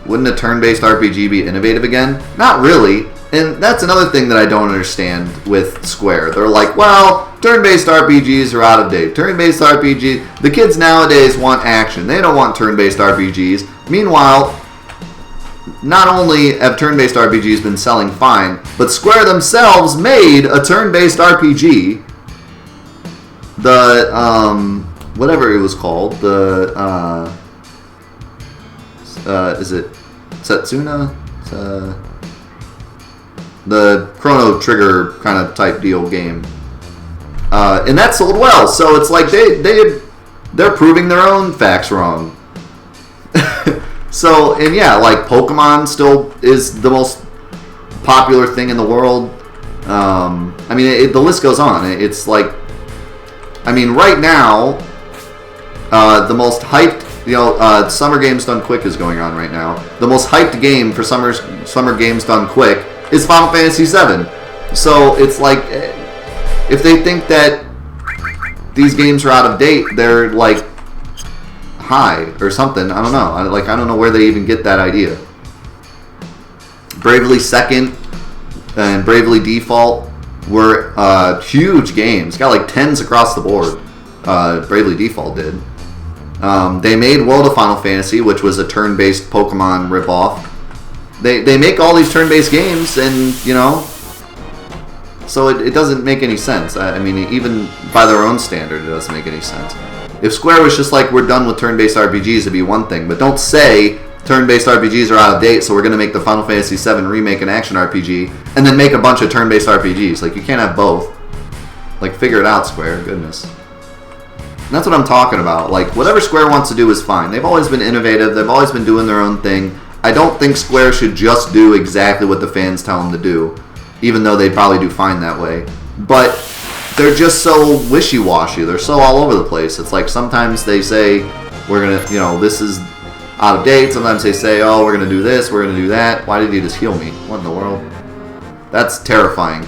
Wouldn't a turn-based RPG be innovative again? Not really. And that's another thing that I don't understand with Square. They're like, well, turn-based RPGs are out of date. Turn-based RPGs... The kids nowadays want action. They don't want turn-based RPGs. Meanwhile, not only have turn-based RPGs been selling fine, but Square themselves made a turn-based RPG. The, whatever it was called. The, is it Setsuna? The Chrono Trigger kind of type deal game. And that sold well, so it's like they're proving their own facts wrong. So, and yeah, like Pokemon still is the most popular thing in the world. I mean, the list goes on. It's like, I mean, right now, the most hyped, Summer Games Done Quick is going on right now. The most hyped game for Summer Games Done Quick is Final Fantasy VII. So it's like, if they think that these games are out of date, they're like high or something. I don't know. I don't know where they even get that idea. Bravely Second and Bravely Default were huge games. Got like 10s across the board. Bravely Default did. They made World of Final Fantasy, which was a turn-based Pokemon ripoff. They make all these turn-based games, and, so it doesn't make any sense. I mean, even by their own standard, it doesn't make any sense. If Square was just like, we're done with turn-based RPGs, it'd be one thing. But don't say turn-based RPGs are out of date, so we're going to make the Final Fantasy VII Remake an action RPG, and then make a bunch of turn-based RPGs. Like, you can't have both. Like, figure it out, Square. Goodness. And that's what I'm talking about. Like, whatever Square wants to do is fine. They've always been innovative. They've always been doing their own thing. I don't think Square should just do exactly what the fans tell them to do, even though they probably do fine that way. But they're just so wishy-washy. They're so all over the place. It's like sometimes they say, we're going to, this is out of date. Sometimes they say, oh, we're going to do this, we're going to do that. Why did you just heal me? What in the world? That's terrifying.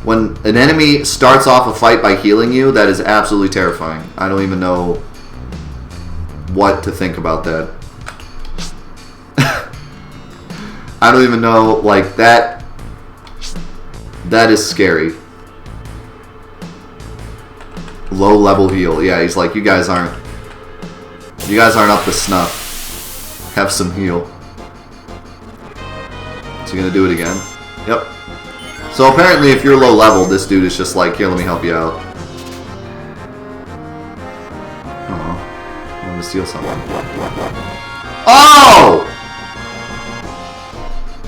When an enemy starts off a fight by healing you, that is absolutely terrifying. I don't even know what to think about that. I don't even know, like, that is scary. Low level heal. Yeah, he's like, you guys aren't up to snuff. Have some heal. Is he gonna do it again? Yep. So apparently if you're low level, this dude is just like, here, let me help you out. Oh, I want to steal something. Oh!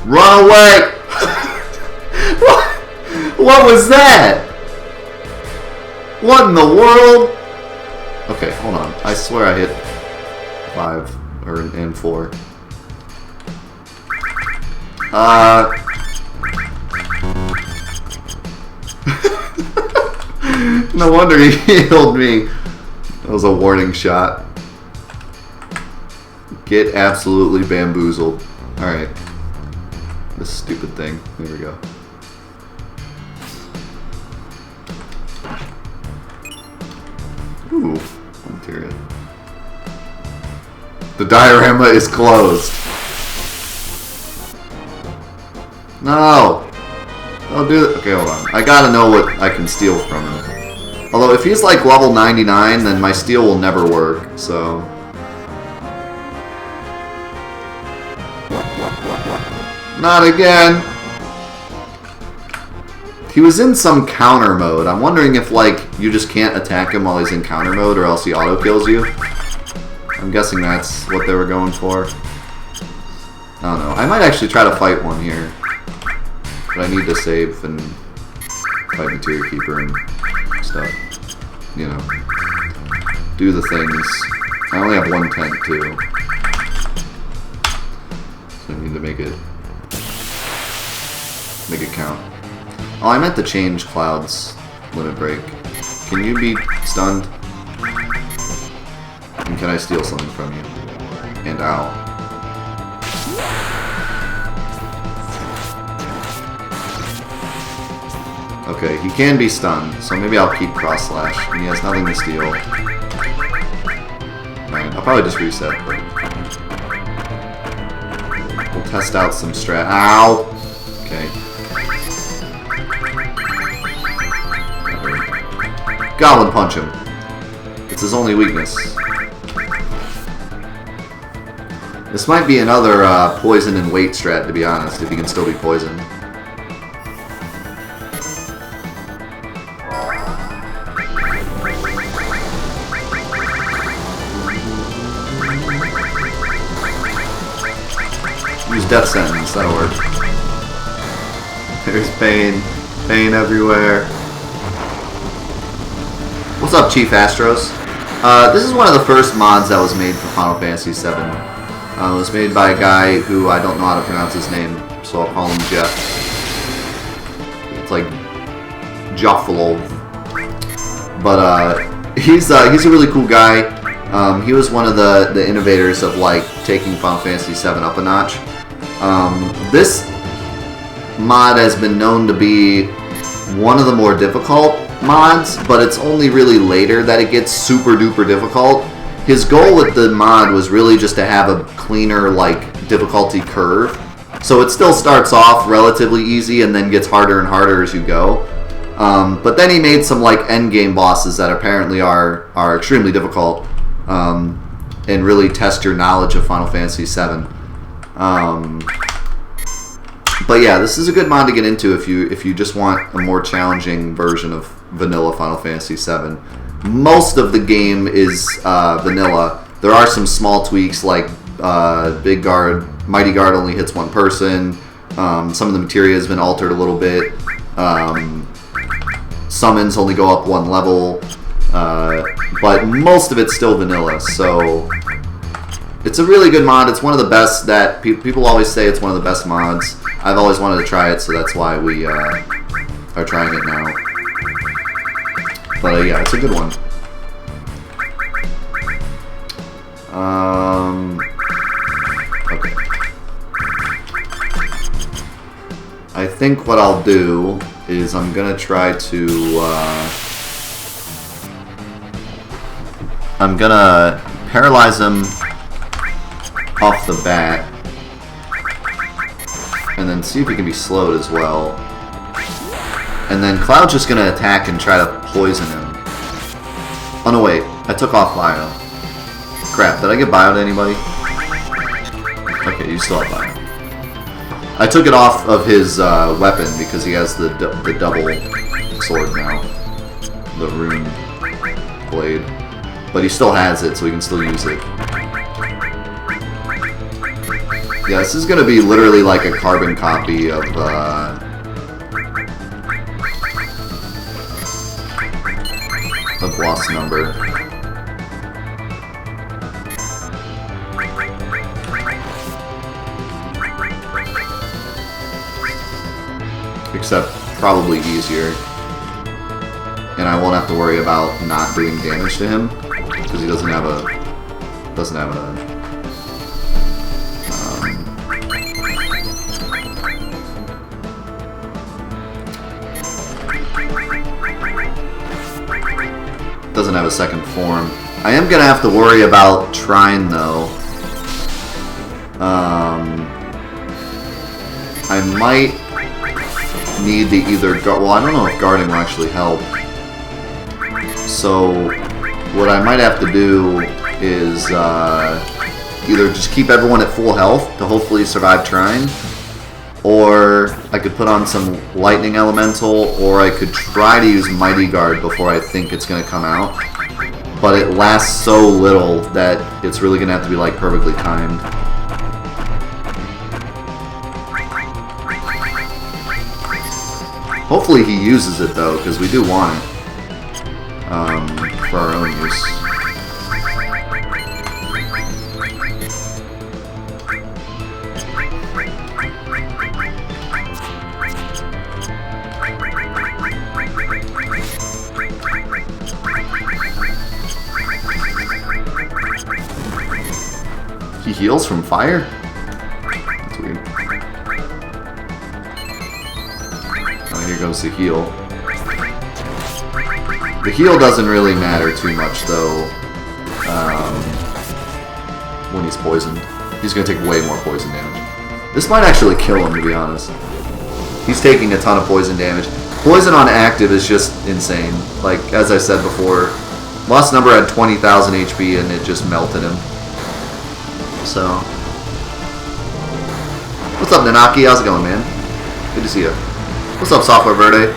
Run away! What was that? What in the world? Okay, hold on. I swear I hit 5 and 4. No wonder he healed me. That was a warning shot. Get absolutely bamboozled. Alright. This stupid thing. There we go. Ooh, interior. The diorama is closed. No! Don't do it. Okay, hold on. I gotta know what I can steal from him. Although, if he's like level 99, then my steal will never work, so... Not again! He was in some counter mode. I'm wondering if, like, you just can't attack him while he's in counter mode or else he auto-kills you. I'm guessing that's what they were going for. I don't know. I might actually try to fight one here. But I need to save and fight Materia Keeper and stuff. You know. Do the things. I only have one tent, too. So I need to make it count. Oh, I meant to change Cloud's limit break. Can you be stunned? And can I steal something from you? And ow. Okay, he can be stunned, so maybe I'll keep Cross Slash. And he has nothing to steal. Alright, I'll probably just reset, but... We'll test out some strat. Ow! Okay. Goblin punch him. It's his only weakness. This might be another poison and weight strat, to be honest, if he can still be poisoned. Use Death Sentence, that'll work. There's pain. Pain everywhere. What's up, Chief Astros? This is one of the first mods that was made for Final Fantasy VII. It was made by a guy who I don't know how to pronounce his name, so I'll call him Jeff. It's like Joffalov. But he's a really cool guy. He was one of the innovators of like taking Final Fantasy VII up a notch. This mod has been known to be one of the more difficult mods, but it's only really later that it gets super duper difficult. His goal with the mod was really just to have a cleaner like difficulty curve. So it still starts off relatively easy and then gets harder and harder as you go. But then he made some like end game bosses that apparently are extremely difficult and really test your knowledge of Final Fantasy VII. But yeah, this is a good mod to get into if you just want a more challenging version of vanilla Final Fantasy VII. Most of the game is vanilla. There are some small tweaks like Big Guard, Mighty Guard only hits one person. Some of the materia has been altered a little bit. Summons only go up one level. But most of it's still vanilla, so it's a really good mod. It's one of the best that people always say it's one of the best mods. I've always wanted to try it, so that's why we are trying it now. But yeah, it's a good one. Okay. I think what I'll do is I'm gonna try to I'm gonna paralyze him off the bat and then see if he can be slowed as well. And then Cloud's just gonna attack and try to poison him. Oh no, wait, I took off bio. Crap, did I get bio to anybody? Okay, you still have bio. I took it off of his weapon because he has the double sword now. The rune blade. But he still has it, so he can still use it. Yeah, this is gonna be literally like a carbon copy of Lost Number. Except probably easier. And I won't have to worry about not doing damage to him because he doesn't have a second form. I am gonna have to worry about Trine though. I might need to either guard. Well, I don't know if guarding will actually help. So what I might have to do is either just keep everyone at full health to hopefully survive Trine, or I could put on some Lightning Elemental, or I could try to use Mighty Guard before I think it's going to come out. But it lasts so little that it's really going to have to be like perfectly timed. Hopefully he uses it though, because we do want it for our own use. He heals from fire? That's weird. Oh, here goes the heal. The heal doesn't really matter too much, though, when he's poisoned. He's going to take way more poison damage. This might actually kill him, to be honest. He's taking a ton of poison damage. Poison on active is just insane. Like, as I said before, Lost Number had 20,000 HP and it just melted him. So. What's up, Nanaki? How's it going, man? Good to see you. What's up, Software Verde?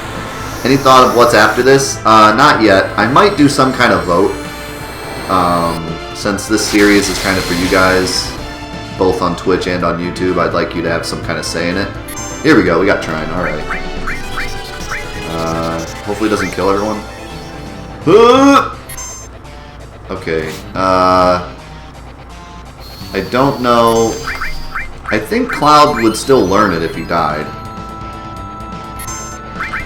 Any thought of what's after this? Not yet. I might do some kind of vote. Since this series is kind of for you guys, both on Twitch and on YouTube, I'd like you to have some kind of say in it. Here we go. We got Trine. Alright. Hopefully it doesn't kill everyone. Okay. I don't know. I think Cloud would still learn it if he died.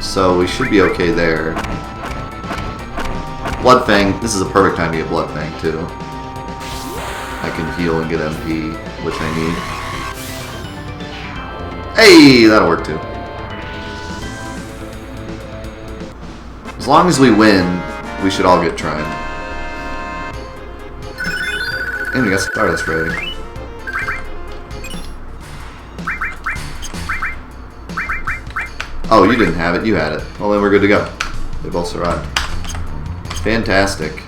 So we should be okay there. Bloodfang. This is a perfect time to get Bloodfang too. I can heal and get MP, which I need. Hey, that'll work too. As long as we win, we should all get Trine. And we got Stardust ready. Oh, you didn't have it. You had it. Well, then we're good to go. They both survived. Fantastic.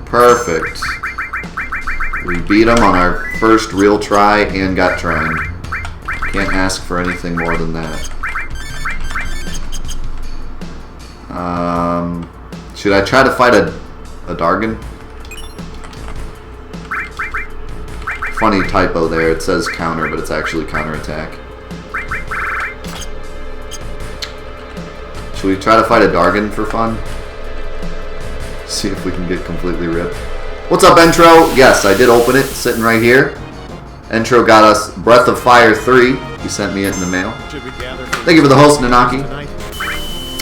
Perfect. We beat them on our first real try and got Trine. Can't ask for anything more than that. Should I try to fight a Dargon? Funny typo there. It says counter, but it's actually counterattack. Should we try to fight a Dargon for fun? See if we can get completely ripped. What's up, Entro? Yes, I did open it. Sitting right here. Entro got us Breath of Fire 3. He sent me it in the mail. Thank you for the host, Nanaki.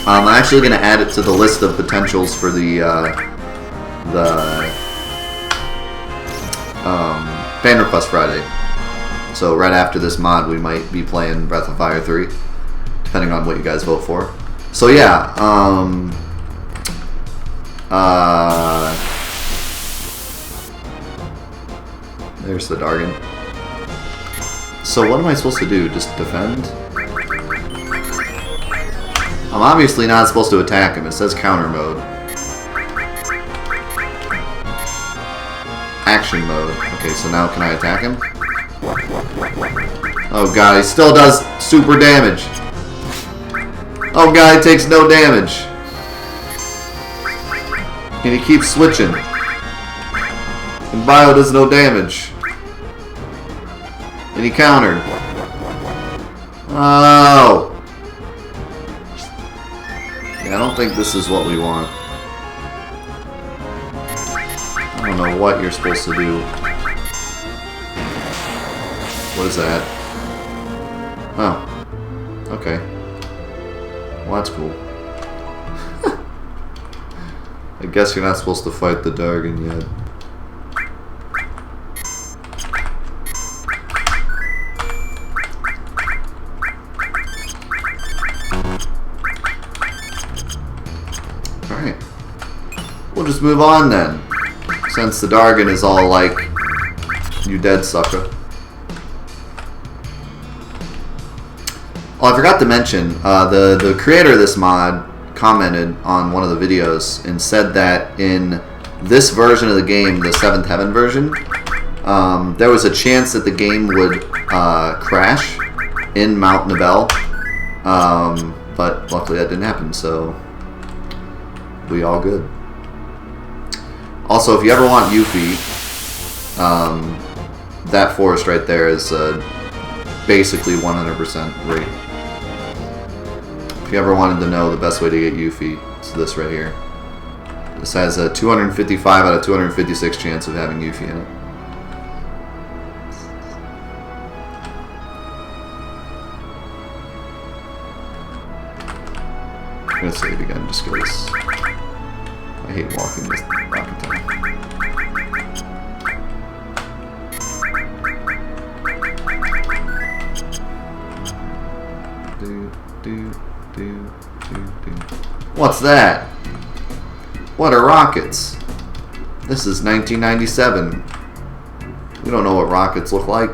I'm actually going to add it to the list of potentials for the Fan Request Friday. So right after this mod, we might be playing Breath of Fire 3, depending on what you guys vote for. So yeah, there's the Dargon. So what am I supposed to do? Just defend? I'm obviously not supposed to attack him. It says counter mode. Action mode. Okay, so now can I attack him? Oh god, he still does super damage. Oh god, he takes no damage. And he keeps switching. And Bio does no damage. And he countered. Oh! Yeah, I don't think this is what we want. I don't know what you're supposed to do. What is that? Oh. Okay. Well, that's cool. I guess you're not supposed to fight the Dargon yet. Alright. We'll just move on then. Since the Dargon is all like, you dead sucker. Oh, I forgot to mention, the creator of this mod commented on one of the videos and said that in this version of the game, the 7th Heaven version, there was a chance that the game would crash in Mount Nibel, but luckily that didn't happen, so we all good. Also, if you ever want Yuffie, that forest right there is basically 100% rate. If you ever wanted to know the best way to get Yuffie, it's this right here. This has a 255 out of 256 chance of having Yuffie in it. I'm gonna save again just because I hate walking this rocket time. What's that? What are rockets? This is 1997. We don't know what rockets look like.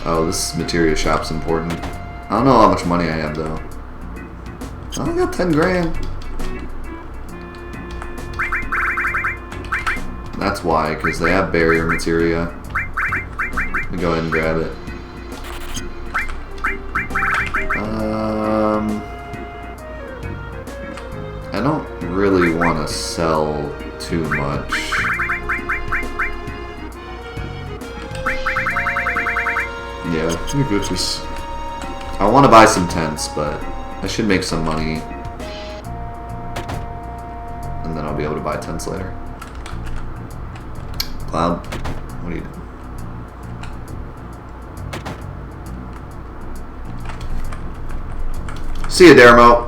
Oh, this materia shop's important. I don't know how much money I have though. I got 10 grand. That's why, because they have barrier materia. Let me go ahead and grab it. I don't really want to sell too much. Yeah, 250s. I want to buy some tents, but I should make some money. And then I'll be able to buy tents later. Cloud, what are you doing? See ya, Dermo.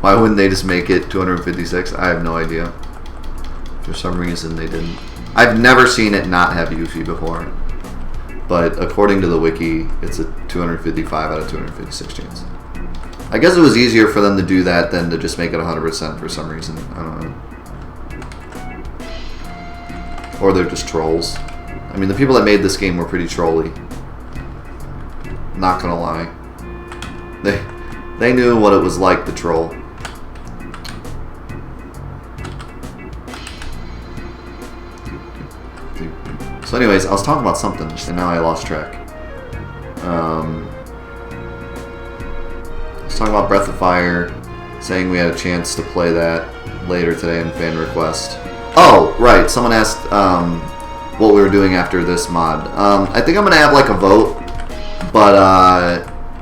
Why wouldn't they just make it 256? I have no idea. For some reason they didn't. I've never seen it not have Yuffie before. But according to the wiki, it's a 255 out of 256 chance. I guess it was easier for them to do that than to just make it 100% for some reason. I don't know. Or they're just trolls. I mean, the people that made this game were pretty trolly. Not gonna lie. They knew what it was like to troll. So anyways, I was talking about something, and now I lost track. I was talking about Breath of Fire, saying we had a chance to play that later today in fan request. Oh, right, someone asked what we were doing after this mod. I think I'm going to have like a vote, but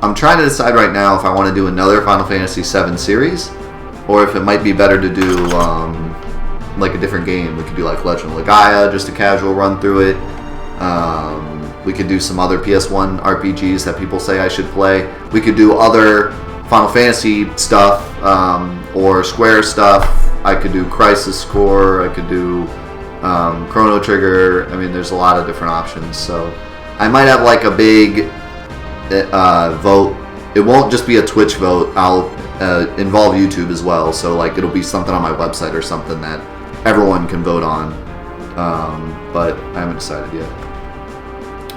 I'm trying to decide right now if I want to do another Final Fantasy VII series, or if it might be better to do like a different game. We could do like Legend of Legaia, just a casual run through it. We could do some other PS1 RPGs that people say I should play. We could do other Final Fantasy stuff, or Square stuff. I could do Crisis Core, I could do Chrono Trigger. I mean, there's a lot of different options. So I might have like a big vote. It won't just be a Twitch vote. I'll involve YouTube as well. So like it'll be something on my website or something that everyone can vote on, but I haven't decided yet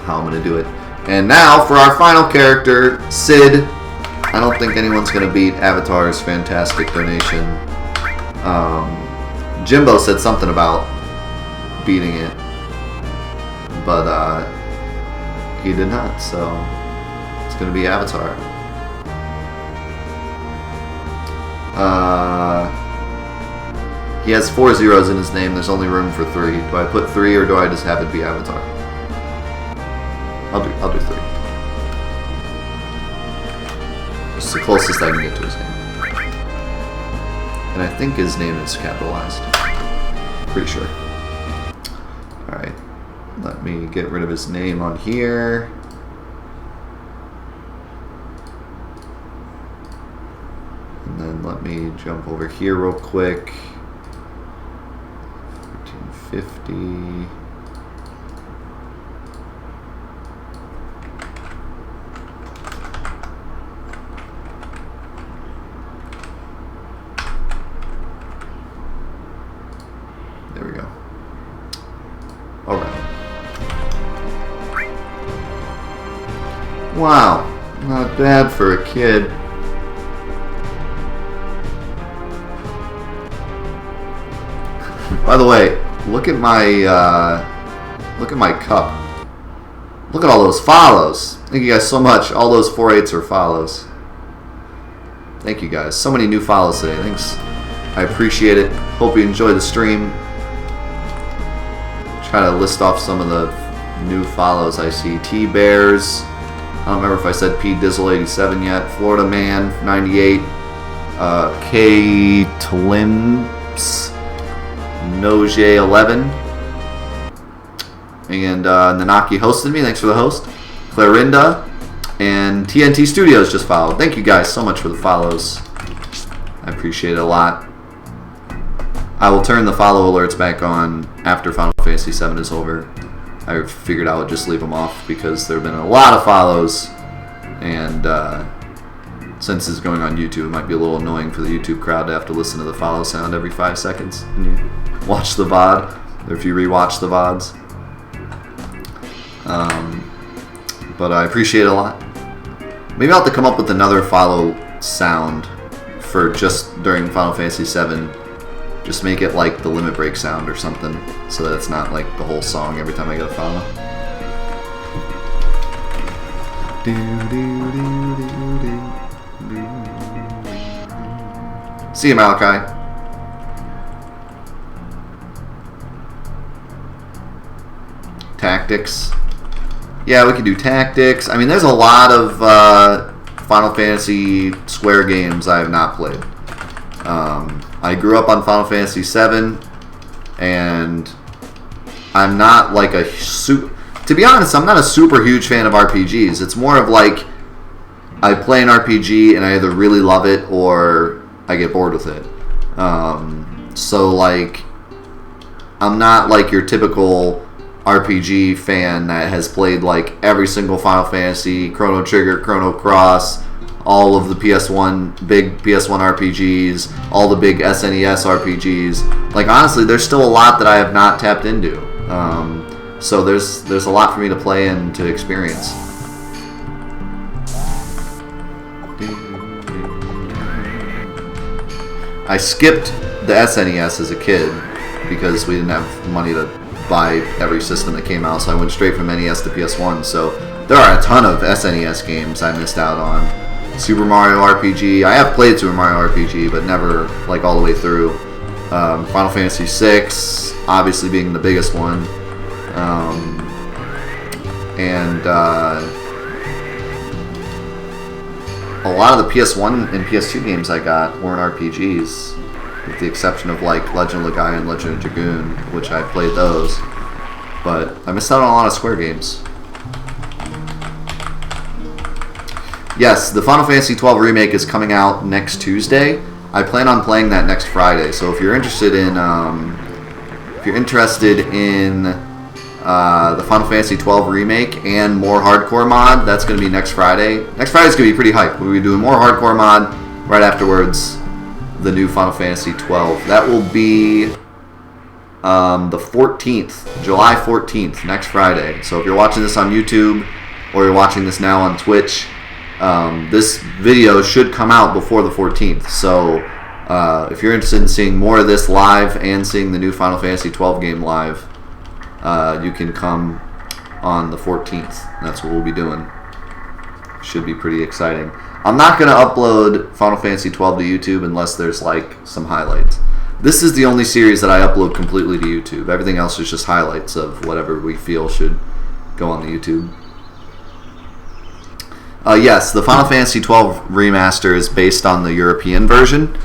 how I'm going to do it. And now for our final character, Sid. I don't think anyone's going to beat Avatar's fantastic donation. Jimbo said something about beating it, but he did not, so it's going to be Avatar. He has 4 zeros in his name. There's only room for 3. Do I put 3 or do I just have it be Avatar? I'll do 3. It's the closest I can get to his name. And I think his name is capitalized. Pretty sure. Alright. Let me get rid of his name on here. And then let me jump over here real quick. 1450. There we go. Alright. Wow. Not bad for a kid. By the way, look at my cup. Look at all those follows. Thank you guys so much. All those 4/8s are follows. Thank you guys. So many new follows today. Thanks. I appreciate it. Hope you enjoy the stream. Try to list off some of the new follows I see. T Bears. I don't remember if I said P Dizzle 87 yet. Florida Man 98. K Tlimps. Noje 11. And Nanaki hosted me. Thanks for the host. Clarinda. And TNT Studios just followed. Thank you guys so much for the follows. I appreciate it a lot. I will turn the follow alerts back on after Final Fantasy VII is over. I figured I would just leave them off because there have been a lot of follows. And Since it's going on YouTube, it might be a little annoying for the YouTube crowd to have to listen to the follow sound every 5 seconds when you watch the VOD, or if you rewatch the VODs. But I appreciate it a lot. Maybe I'll have to come up with another follow sound for just during Final Fantasy VII. Just make it like the limit break sound or something, so that it's not like the whole song every time I get a follow. See you, Malachi. Tactics. Yeah, we could do tactics. I mean, there's a lot of Final Fantasy Square games I have not played. I grew up on Final Fantasy VII, and I'm not like a super... To be honest, I'm not a super huge fan of RPGs. It's more of like, I play an RPG and I either really love it or I get bored with it. So like, I'm not like your typical RPG fan that has played like every single Final Fantasy, Chrono Trigger, Chrono Cross, all of the PS1, big PS1 RPGs, all the big SNES RPGs. Like, honestly, there's still a lot that I have not tapped into. So there's a lot for me to play and to experience. I skipped the SNES as a kid because we didn't have money to buy every system that came out, so I went straight from NES to PS1. So there are a ton of SNES games I missed out on. Super Mario RPG. I have played Super Mario RPG, but never like all the way through. Final Fantasy VI, obviously being the biggest one. A lot of the PS1 and PS2 games I got weren't RPGs, with the exception of like Legend of Legaia and Legend of Dragoon, which I played those. But I missed out on a lot of Square games. Yes, the Final Fantasy XII Remake is coming out next Tuesday. I plan on playing that next Friday. So if you're interested in, the Final Fantasy XII Remake and more hardcore mod, that's going to be next Friday. Next Friday's going to be pretty hype. We'll be doing more hardcore mod right afterwards. The new Final Fantasy XII. That will be the 14th, July 14th, next Friday. So if you're watching this on YouTube or you're watching this now on Twitch, this video should come out before the 14th. So if you're interested in seeing more of this live and seeing the new Final Fantasy XII game live, you can come on the 14th. That's what we'll be doing. Should be pretty exciting. I'm not going to upload Final Fantasy XII to YouTube unless there's like some highlights. This is the only series that I upload completely to YouTube. Everything else is just highlights of whatever we feel should go on the YouTube. Yes, the Final Fantasy XII remaster is based on the European version.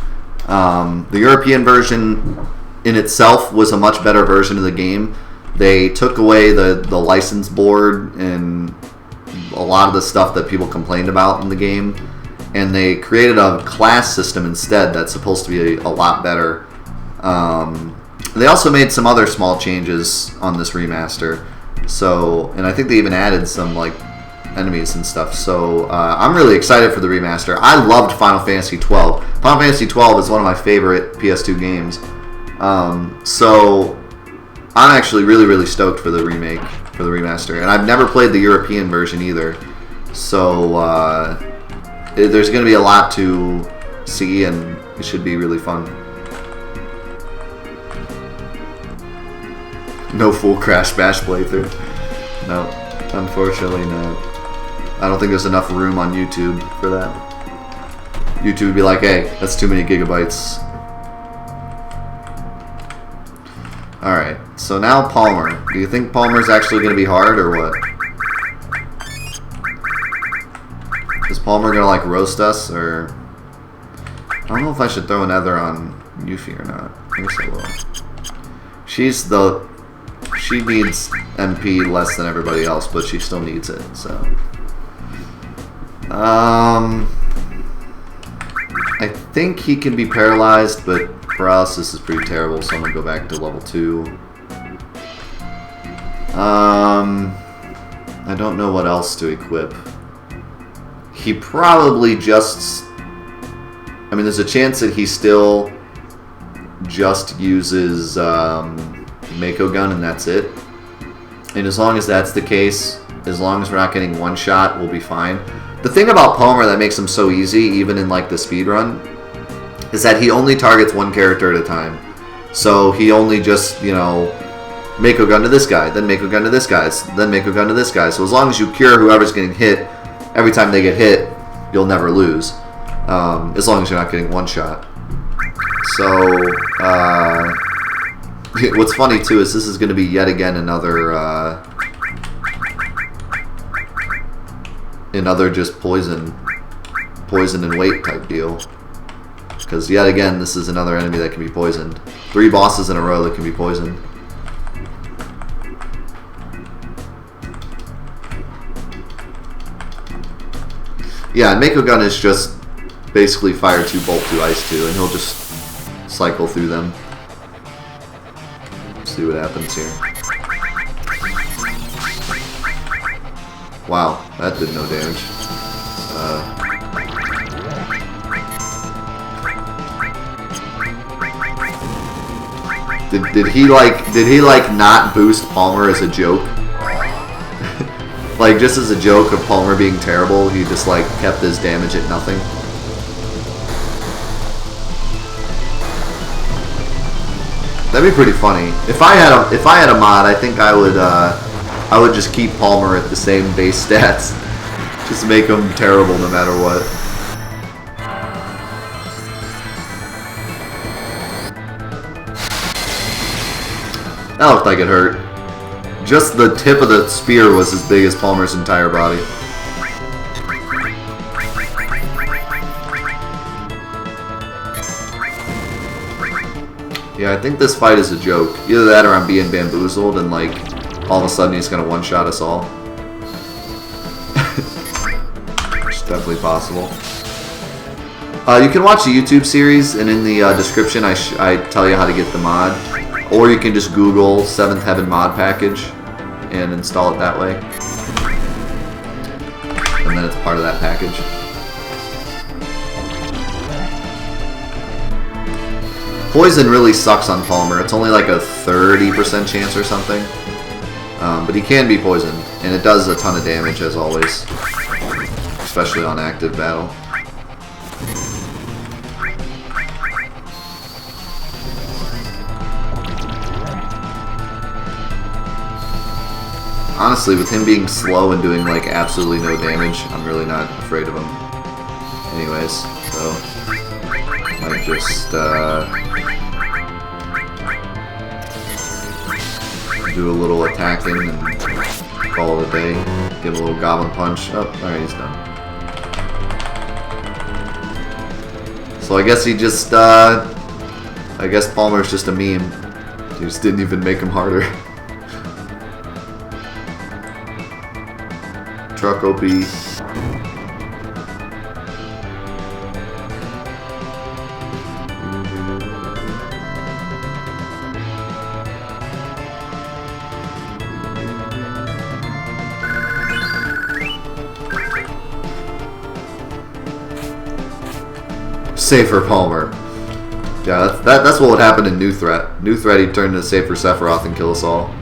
The European version in itself was a much better version of the game. They took away the license board and a lot of the stuff that people complained about in the game, and they created a class system instead that's supposed to be a lot better. They also made some other small changes on this remaster. So, and I think they even added some like enemies and stuff. So I'm really excited for the remaster. I loved Final Fantasy XII. Final Fantasy XII is one of my favorite PS2 games. So I'm actually really stoked for the remake, for the remaster. And I've never played the European version either. So there's going to be a lot to see, and it should be really fun. No full Crash Bash playthrough. No, unfortunately not. I don't think there's enough room on YouTube for that. YouTube would be like, hey, that's too many gigabytes. Alright, so now Palmer. Do you think Palmer's actually going to be hard, or what? Is Palmer going to, like, roast us, or... I don't know if I should throw an Ether on Yuffie or not. I guess I will. She needs MP less than everybody else, but she still needs it, so... I think he can be paralyzed, but paralysis is pretty terrible, so I'm going to go back to level 2. I don't know what else to equip. he probably just... I mean, there's a chance that he still just uses Mako Gun and that's it. And as long as that's the case, as long as we're not getting one shot, we'll be fine. The thing about Palmer that makes him so easy, even in like the speed run, is that he only targets one character at a time. So he only just, you know, Mako Gun to this guy, then Mako Gun to this guy, then Mako Gun to this guy. So as long as you cure whoever's getting hit, every time they get hit, you'll never lose. As long as you're not getting one shot. So, what's funny too is this is going to be yet again another just poison and wait type deal. Because yet again, this is another enemy that can be poisoned. 3 bosses in a row that can be poisoned. Yeah, and Mako Gun is just basically fire 2, bolt 2, ice 2, and he'll just cycle through them. See what happens here. Wow, that did no damage. Did he like not boost Palmer as a joke? Like just as a joke of Palmer being terrible, he just like kept his damage at nothing. That'd be pretty funny. If I had a mod, I think I would just keep Palmer at the same base stats. Just make him terrible no matter what. That looked like it hurt. Just the tip of the spear was as big as Palmer's entire body. Yeah, I think this fight is a joke. Either that or I'm being bamboozled and like all of a sudden he's gonna one-shot us all. It's definitely possible. You can watch the YouTube series, and in the description I tell you how to get the mod. Or you can just Google 7th Heaven mod package and install it that way. And then it's part of that package. Poison really sucks on Palmer. It's only like a 30% chance or something. But he can be poisoned, and it does a ton of damage as always. Especially on active battle. Honestly, with him being slow and doing like absolutely no damage, I'm really not afraid of him. Anyways, so might just do a little attacking and call it a day. Give him a little goblin punch. Oh, alright, he's done. So I guess he just I guess Palmer's just a meme. He just didn't even make him harder. Truck OP. Safer Palmer. Yeah, that's what would happen in New Threat. New Threat, he'd turn into Safer Sephiroth and kill us all.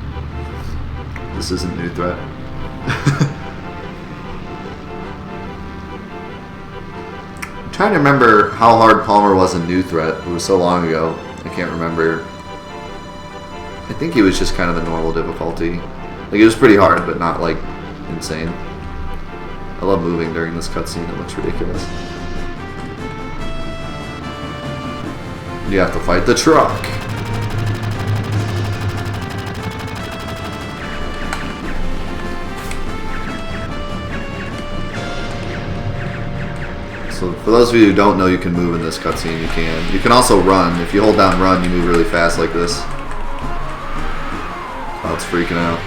This isn't New Threat. I'm trying to remember how hard Palmer was in New Threat. It was so long ago. I can't remember. I think he was just kind of a normal difficulty. Like, it was pretty hard, but not, like, insane. I love moving during this cutscene. It looks ridiculous. You have to fight the truck. So for those of you who don't know, you can move in this cutscene. You can. You can also run. If you hold down run, you move really fast like this. Oh, it's freaking out.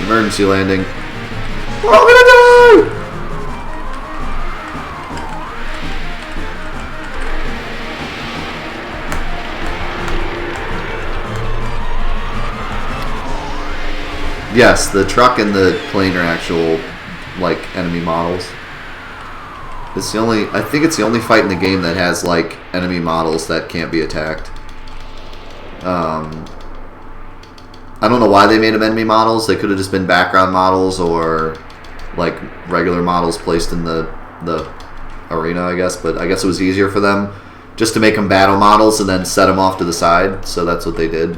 Emergency landing. We're all gonna die! Yes, the truck and the plane are actual like enemy models. It's the only. I think it's the only fight in the game that has like enemy models that can't be attacked. I don't know why they made them enemy models. They could have just been background models or like regular models placed in the arena, I guess. But I guess it was easier for them just to make them battle models and then set them off to the side. So that's what they did.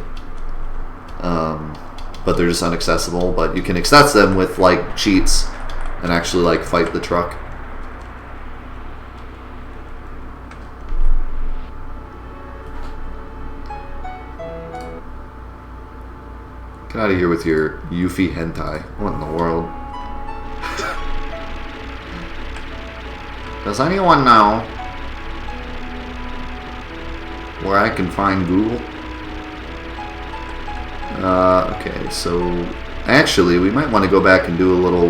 But they're just inaccessible. But you can access them with like cheats and actually like fight the truck. Get out of here with your Yuffie hentai. What in the world? Does anyone know where I can find Google? Okay, so actually we might want to go back and do a little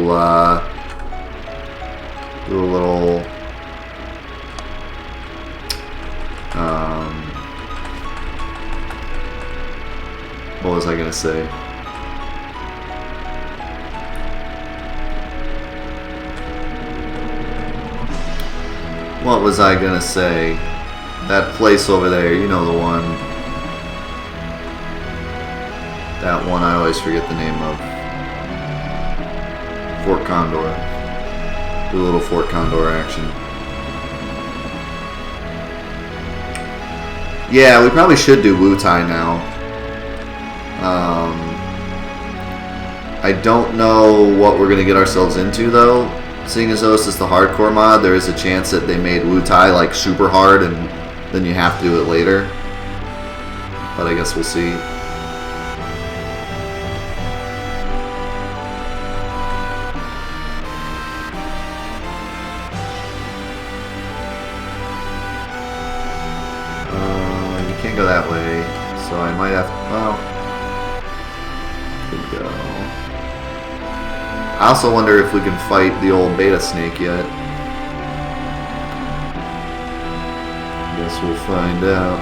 what was I gonna say? What was I gonna say? That place over there, you know the one. That one I always forget the name of. Fort Condor. Do a little Fort Condor action. Yeah, we probably should do Wutai now. I don't know what we're gonna get ourselves into though. Seeing as though this is the hardcore mod, there is a chance that they made Wutai like super hard and then you have to do it later. But I guess we'll see. You can't go that way, so I might have to, well, could go. I also wonder if we can fight the old beta snake yet. Guess we'll find out.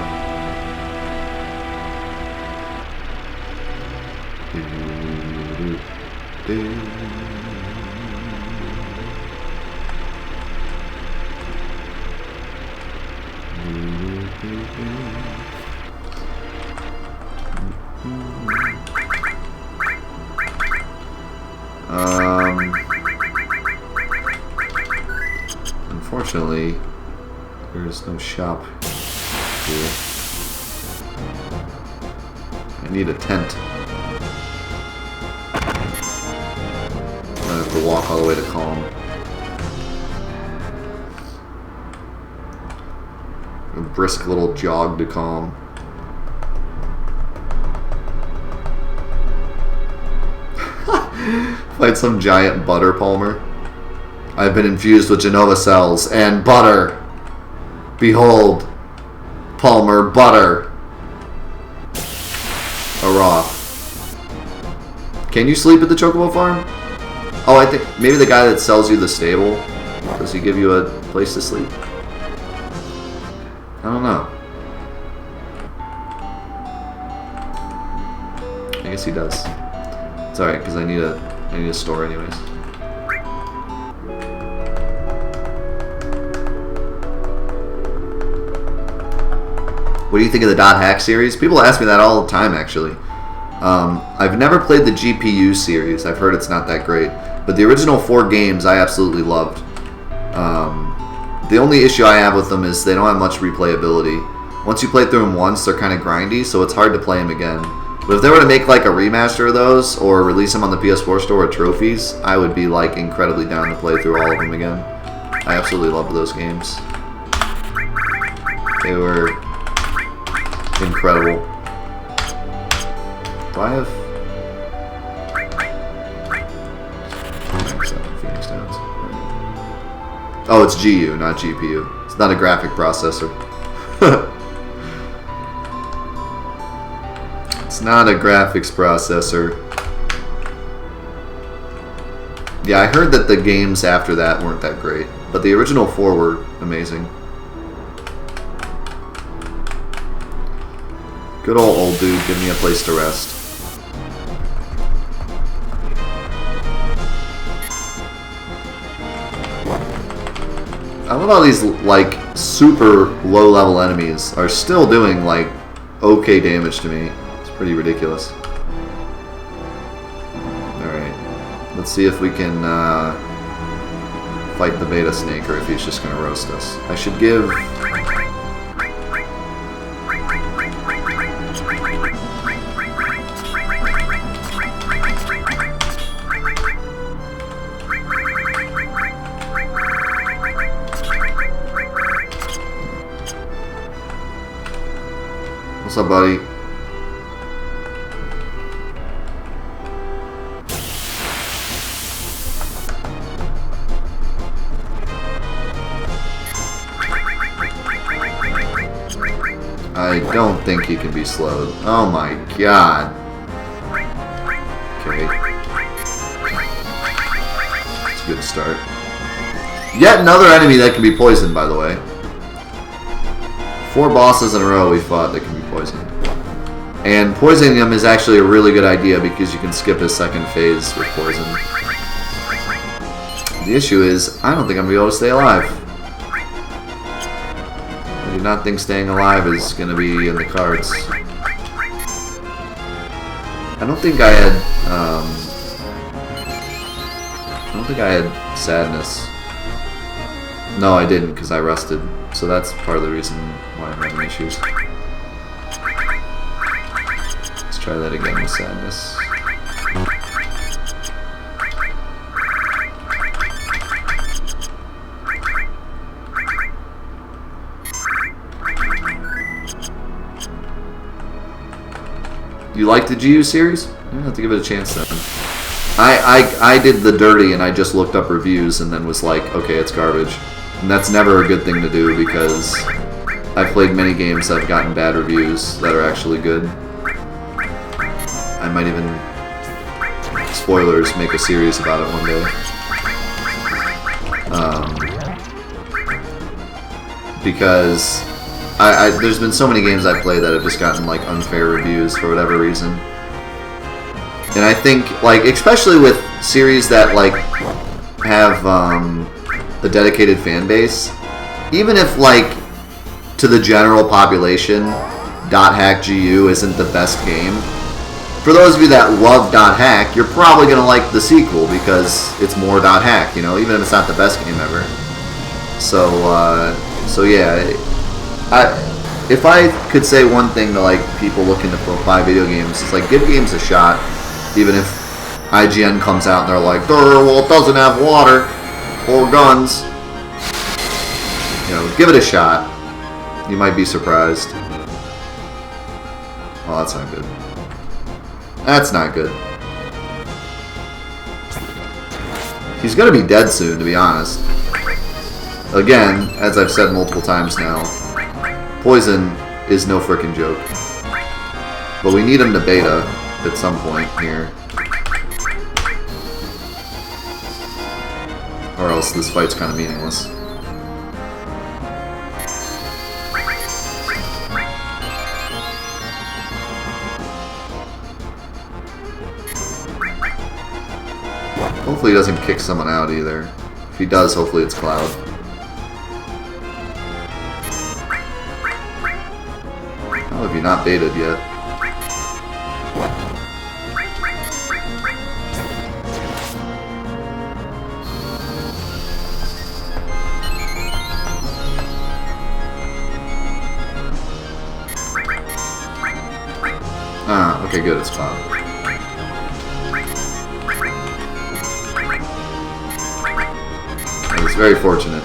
Unfortunately, there's no shop here. I need a tent. I have to walk all the way to Calm. A brisk little jog to Calm. Fight some giant butter palmer. I've been infused with Genova cells and butter. Behold, Palmer butter. Hurrah. Can you sleep at the Chocobo Farm? Oh, I think maybe the guy that sells you the stable. Does he give you a place to sleep? I don't know. I guess he does. It's alright, because I need a store anyways. What do you think of the Dot Hack series? People ask me that all the time, actually. I've never played the GPU series. I've heard it's not that great. But the original 4 games I absolutely loved. The only issue I have with them is they don't have much replayability. Once you play through them once, they're kind of grindy, so it's hard to play them again. But if they were to make like a remaster of those, or release them on the PS4 store with trophies, I would be like incredibly down to play through all of them again. I absolutely loved those games. They were incredible. Do I have... Phoenix Downs. Oh, it's GU, not GPU. It's not a graphic processor. It's not a graphics processor. Yeah, I heard that the games after that weren't that great, but the original 4 were amazing. Good old dude, give me a place to rest. I love how these, like, super low-level enemies are still doing, like, okay damage to me. It's pretty ridiculous. Alright. Let's see if we can, fight the beta snake, or if he's just gonna roast us. I should give... What's up, buddy? I don't think he can be slowed. Oh my god. Okay. That's a good start. Yet another enemy that can be poisoned, by the way. 4 bosses in a row we fought that can be poisoned. And poisoning him is actually a really good idea because you can skip his second phase with poison. The issue is, I don't think I'm going to be able to stay alive. I do not think staying alive is going to be in the cards. I don't think I had sadness. No, I didn't because I rested. So that's part of the reason why I'm having issues. Let's try that again with sadness. You like the GU series? You have to give it a chance then. I did the dirty and I just looked up reviews and then was like, okay, it's garbage. And that's never a good thing to do because I've played many games that have gotten bad reviews that are actually good. I might even, spoilers, make a series about it one day. Because there's been so many games I've played that have just gotten like unfair reviews for whatever reason. And I think, like, especially with series that like have a dedicated fan base, even if like to the general population .hack GU isn't the best game, for those of you that love .hack, you're probably gonna like the sequel because it's more .hack, you know, even if it's not the best game ever. So yeah, if I could say one thing to like people looking to buy video games, it's like give games a shot, even if IGN comes out and they're like, well, it doesn't have water or guns. You know, give it a shot. You might be surprised. Oh, that's not good. That's not good. He's gonna be dead soon, to be honest. Again, as I've said multiple times now, poison is no frickin' joke. But we need him to beta at some point here. Or else this fight's kind of meaningless. Hopefully he doesn't kick someone out either. If he does, hopefully it's Cloud. How have you not baited yet? Ah, okay, good, it's Cloud. It's very fortunate.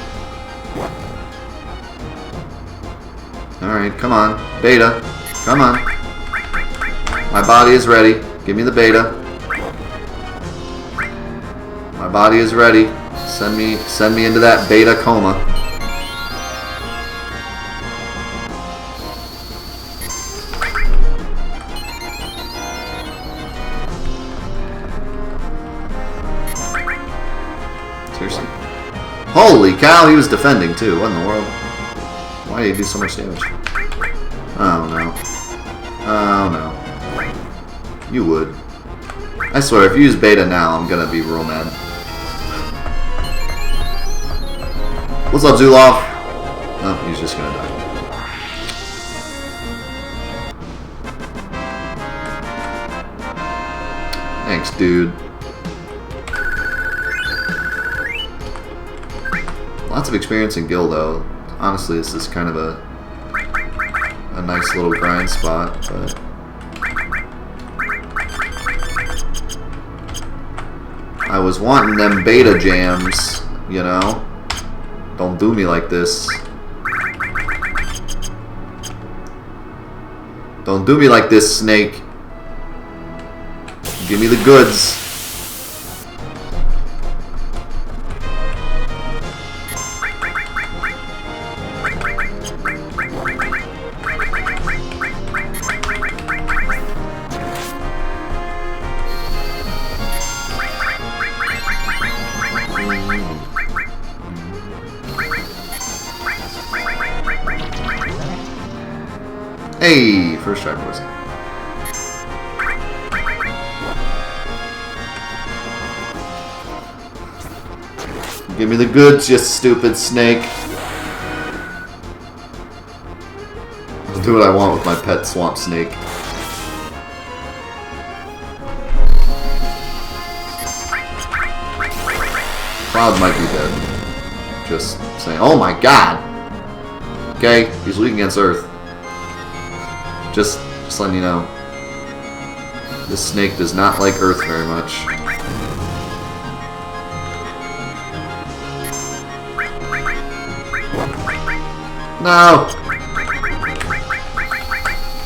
Alright, come on. Beta. Come on. My body is ready. Give me the beta. My body is ready. Send me into that beta coma. Seriously? Holy cow, he was defending too. What in the world? Why did he do so much damage? Oh no. Oh no. You would. I swear, if you use beta now, I'm gonna be real mad. What's up, Zulov? Oh, he's just gonna die. Thanks, dude. Lots of experience in guild, though. Honestly, this is kind of a nice little grind spot, but I was wanting them beta jams, you know? Don't do me like this. Don't do me like this, Snake. Give me the goods. Hey, first try, boys. Give me the goods, you stupid snake. I'll do what I want with my pet swamp snake. Cloud might be dead. Just saying. Oh my god! Okay, he's weak against Earth. Just letting you know. This snake does not like Earth very much. No!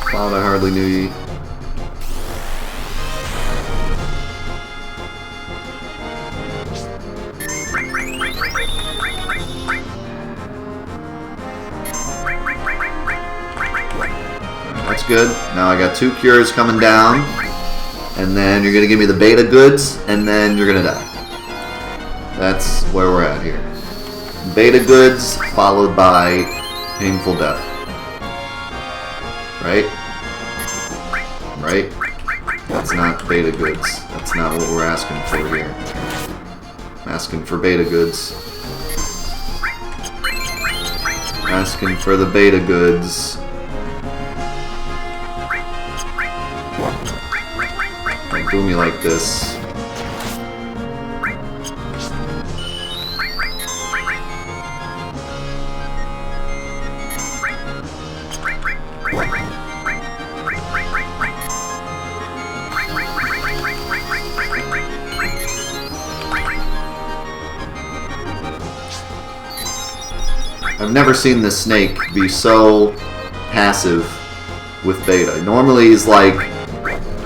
Cloud, I hardly knew ye. That's good. Now I got 2 cures coming down. And then you're going to give me the beta goods, and then you're going to die. That's where we're at here. Beta goods followed by painful death. Right? Right? That's not beta goods. That's not what we're asking for here. I'm asking for beta goods. Asking for the beta goods. Don't do me like this. I've never seen this snake be so passive with beta. Normally he's like,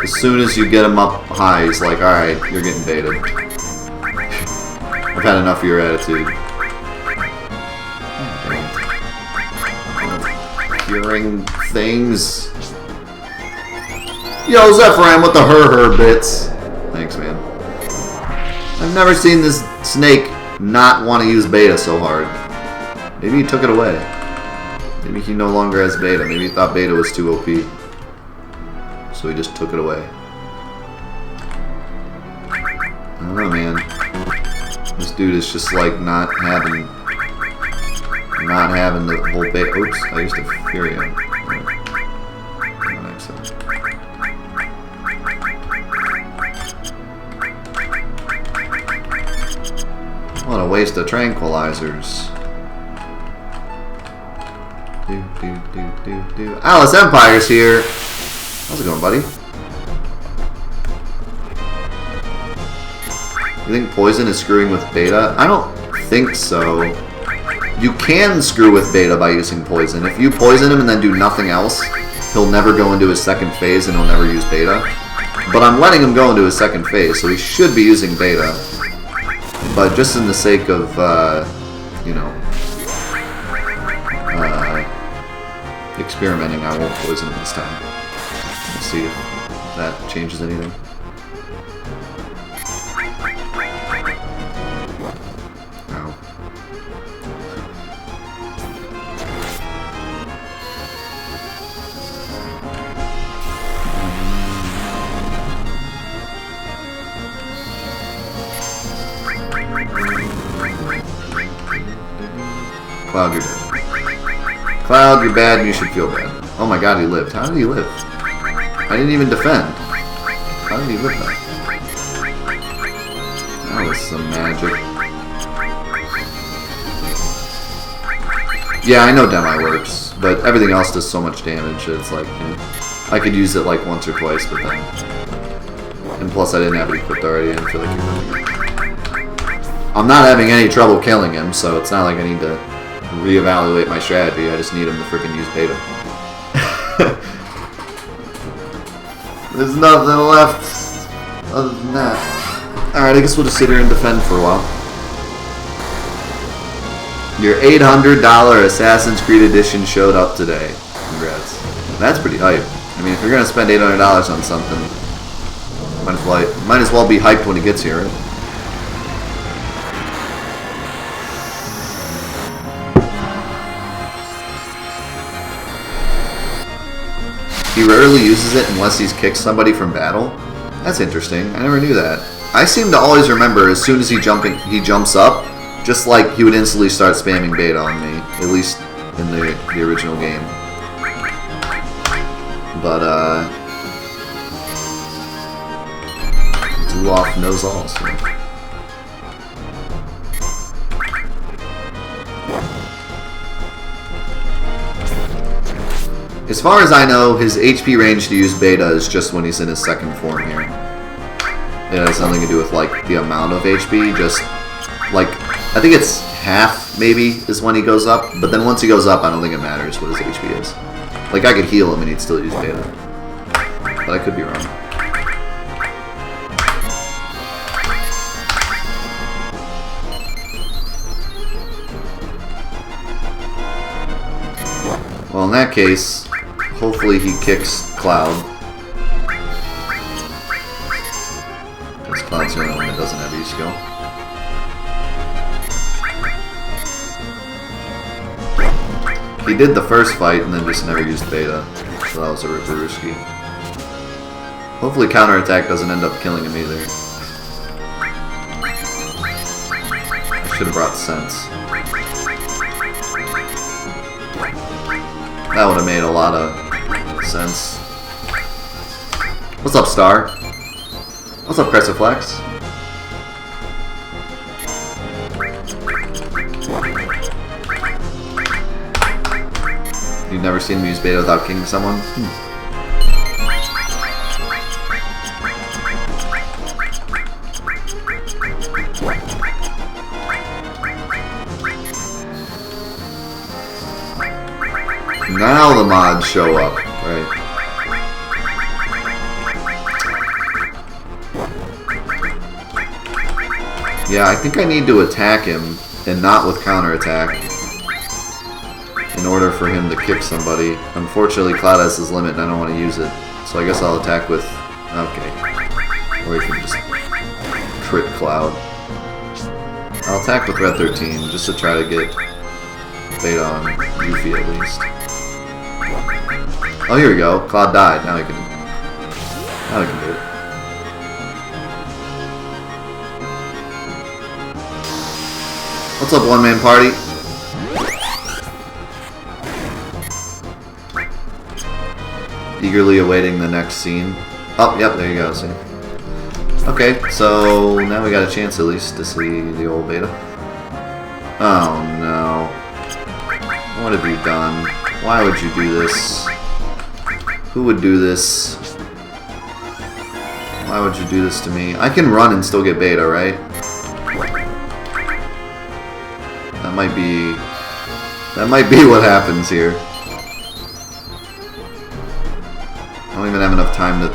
as soon as you get him up high, he's like, alright, you're getting baited. I've had enough of your attitude. Curing things. Yo, Zephyram with the her bits. Thanks, man. I've never seen this snake not want to use beta so hard. Maybe he took it away. Maybe he no longer has beta. Maybe he thought beta was too OP. So he just took it away. I don't know, man. This dude is just like not having the whole beta. Oops, I used to Fury him. What a waste of tranquilizers. Alice Empire's here. How's it going, buddy? You think poison is screwing with beta? I don't think so. You can screw with beta by using poison. If you poison him and then do nothing else, he'll never go into his second phase and he'll never use beta. But I'm letting him go into his second phase, so he should be using beta. But just in the sake of, you know, experimenting, I won't poison him this time. We'll see if that changes anything. Ow. Cloud, you're dead. Cloud, you're bad and you should feel bad. Oh my god, he lived. How did he live? I didn't even defend. How did he live that? That was some magic. Yeah, I know Demi works, but everything else does so much damage. It's like, you know, I could use it like once or twice, but then... And plus I didn't have it equipped already, I didn't feel like equipping it. I'm not having any trouble killing him, so it's not like I need to reevaluate my strategy. I just need him to freaking use beta. There's nothing left other than that. Alright, I guess we'll just sit here and defend for a while. Your $800 Assassin's Creed Edition showed up today. Congrats. That's pretty hype. I mean, if you're gonna spend $800 on something, might as well be hyped when it gets here, right? He rarely uses it unless he's kicked somebody from battle. That's interesting. I never knew that. I seem to always remember as soon as he jumps up, just like he would instantly start spamming beta on me, at least in the original game. But Zuloff knows all. So. As far as I know, his HP range to use beta is just when he's in his second form here. It has nothing to do with like the amount of HP, just like I think it's half maybe is when he goes up, but then once he goes up I don't think it matters what his HP is. Like I could heal him and he'd still use beta. But I could be wrong. Well, in that case, hopefully he kicks Cloud. Because Cloud's the only one that doesn't have E-skill. He did the first fight and then just never used beta. So that was a risky. Hopefully counterattack doesn't end up killing him either. I should have brought sense. That would have made a lot of sense. What's up, Star? What's up, Cresciflex? You've never seen him use beta without kicking someone? Now the mods show up, right? Yeah, I think I need to attack him and not with counterattack in order for him to kick somebody. Unfortunately, Cloud has his limit and I don't want to use it. So I guess I'll attack with... Okay. Or he can just crit Cloud. I'll attack with Red 13 just to try to get beta on Yuffie at least. Oh, here we go. Cloud died. Now we can do it. What's up, one-man party? Eagerly awaiting the next scene. Oh, yep, there you go, see. Okay, so now we got a chance at least to see the old beta. Oh no. What have you done? Why would you do this? Who would do this? Why would you do this to me? I can run and still get beta, right? That might be what happens here. I don't even have enough time to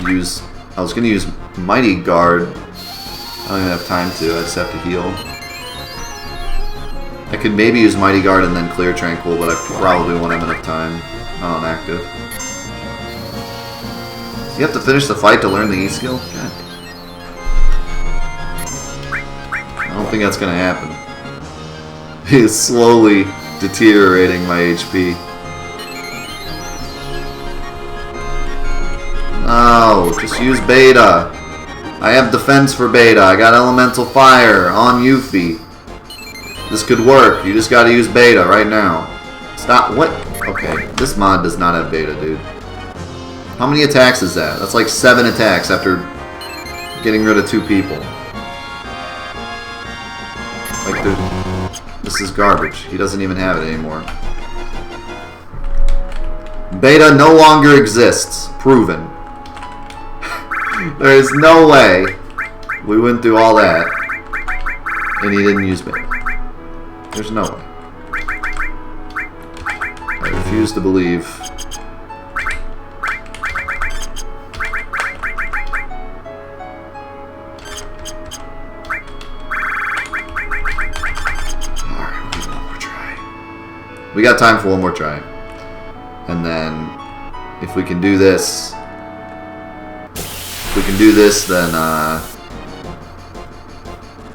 use... I was gonna use Mighty Guard. I don't even have time to, I just have to heal. I could maybe use Mighty Guard and then clear Tranquil, but I probably won't have enough time. Not on active. You have to finish the fight to learn the E-skill? God. I don't think that's gonna happen. He's slowly deteriorating my HP. No, just use beta. I have defense for beta. I got elemental fire on Yuffie. This could work. You just gotta use beta right now. Stop. What? Okay, this mod does not have beta, dude. How many attacks is that? That's like 7 attacks after getting rid of 2 people. Like, dude, this is garbage. He doesn't even have it anymore. Beta no longer exists. Proven. There is no way we went through all that and he didn't use beta. There's no way. I refuse to believe. Alright, we'll give one more try. We got time for one more try. And then, if we can do this, then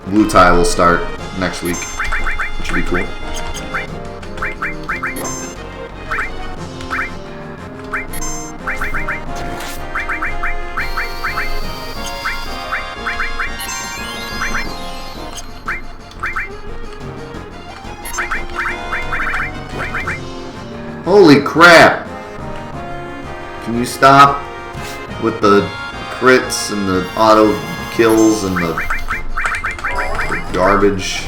blue tie will start next week, which would be cool. Holy crap! Can you stop with the crits and the auto kills and the garbage?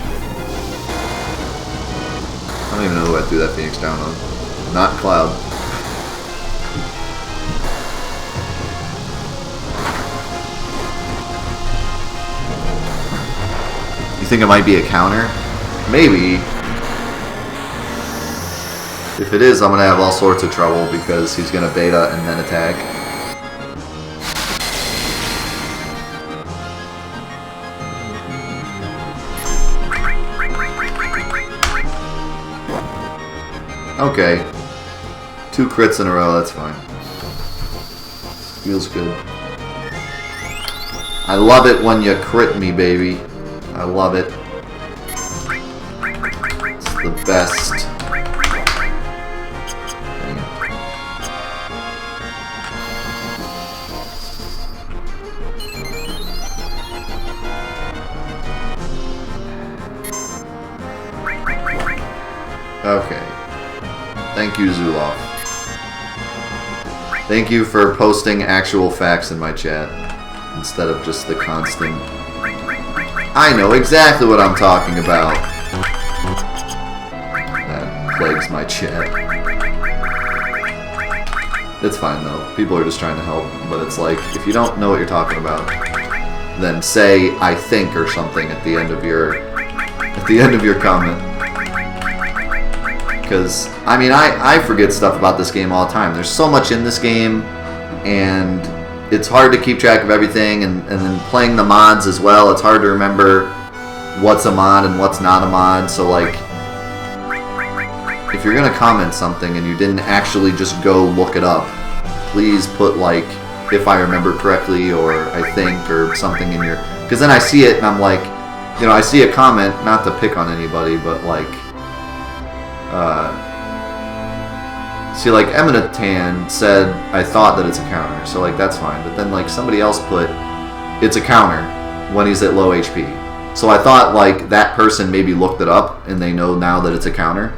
I don't even know who I threw that Phoenix down on. Not Cloud. You think it might be a counter? Maybe. If it is, I'm going to have all sorts of trouble because he's going to beta and then attack. Okay. 2 crits in a row, that's fine. Feels good. I love it when you crit me, baby. I love it. It's the best. Okay. Thank you, Zuloff. Thank you for posting actual facts in my chat instead of just the constant. I know exactly what I'm talking about. That plagues my chat. It's fine though. People are just trying to help, but it's like if you don't know what you're talking about, then say I think or something at the end of your comment. Because, I mean, I forget stuff about this game all the time. There's so much in this game, and it's hard to keep track of everything, and then playing the mods as well, it's hard to remember what's a mod and what's not a mod. So, like, if you're going to comment something and you didn't actually just go look it up, please put, like, if I remember correctly, or I think, or something in your... Because then I see it, and I'm like, you know, I see a comment, not to pick on anybody, but, like... see, like, Eminatan said, I thought that it's a counter, so, like, that's fine. But then, like, somebody else put, it's a counter when he's at low HP. So I thought, like, that person maybe looked it up, and they know now that it's a counter.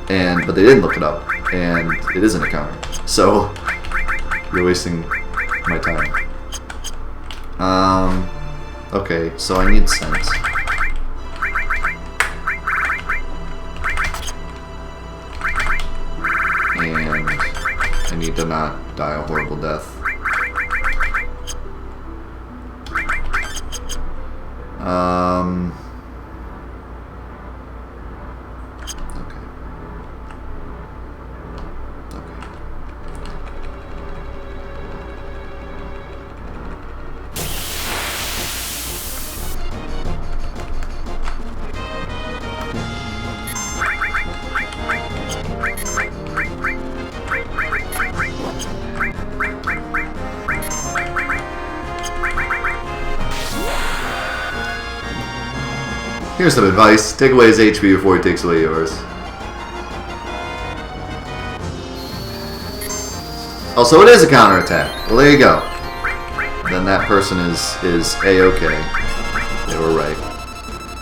But they didn't look it up, and it isn't a counter. So, you're wasting my time. Okay, so I need sense. And I need to not die a horrible death. Okay. Here's some advice. Take away his HP before he takes away yours. Oh, so it is a counterattack. Well, there you go. Then that person is A-okay. They were right.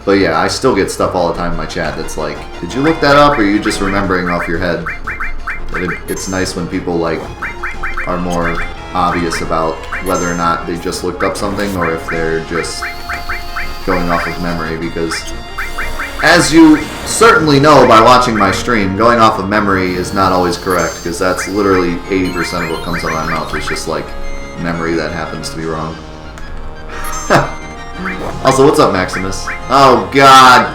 But yeah, I still get stuff all the time in my chat that's like, did you look that up, or are you just remembering off your head? But it's nice when people like are more obvious about whether or not they just looked up something or if they're just going off of memory, because as you certainly know by watching my stream, going off of memory is not always correct, because that's literally 80% of what comes out of my mouth is just like memory that happens to be wrong. Also, what's up, Maximus? Oh god!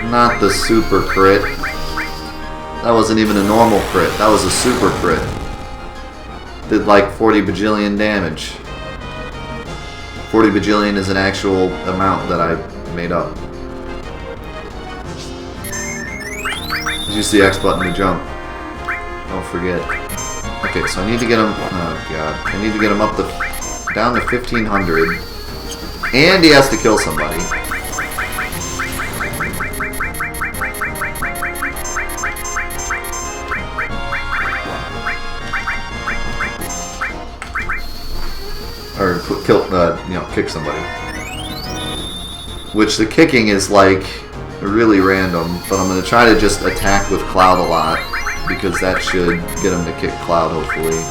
Not the super crit. That wasn't even a normal crit, that was a super crit. Did like 40 bajillion damage. 40 bajillion is an actual amount that I made up. Use the X button to jump. Don't forget. Okay, so I need to get him. Oh god, I need to get him up to down to 1500, and he has to kill somebody. Or kill, you know, kick somebody. Which the kicking is like really random, but I'm going to try to just attack with Cloud a lot, because that should get him to kick Cloud, hopefully.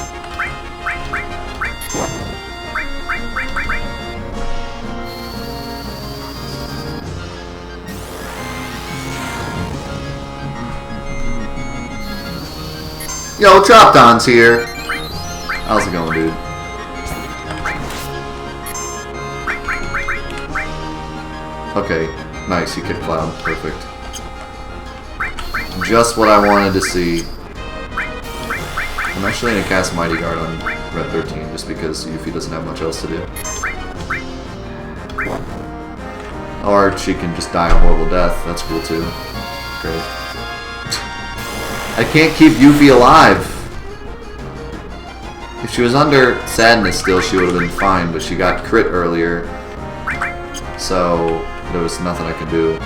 Yo, Tropdon's here! How's it going, dude? Okay, nice, he kicked Cloud. Perfect. Just what I wanted to see. I'm actually going to cast Mighty Guard on Red 13, just because Yuffie doesn't have much else to do. Or she can just die a horrible death. That's cool too. Great. I can't keep Yuffie alive! If she was under Sadness still, she would have been fine, but she got crit earlier. So there was nothing I could do.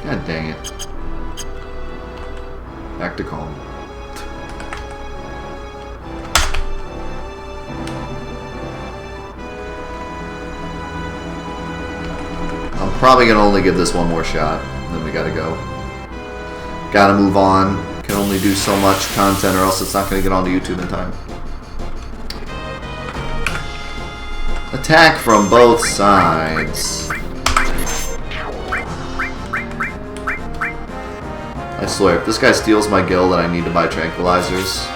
God dang it. Back to calm. I'm probably gonna only give this one more shot, then we gotta go. Gotta move on. Can only do so much content or else it's not gonna get onto YouTube in time. Attack from both sides. I swear, if this guy steals my gil, then I need to buy tranquilizers.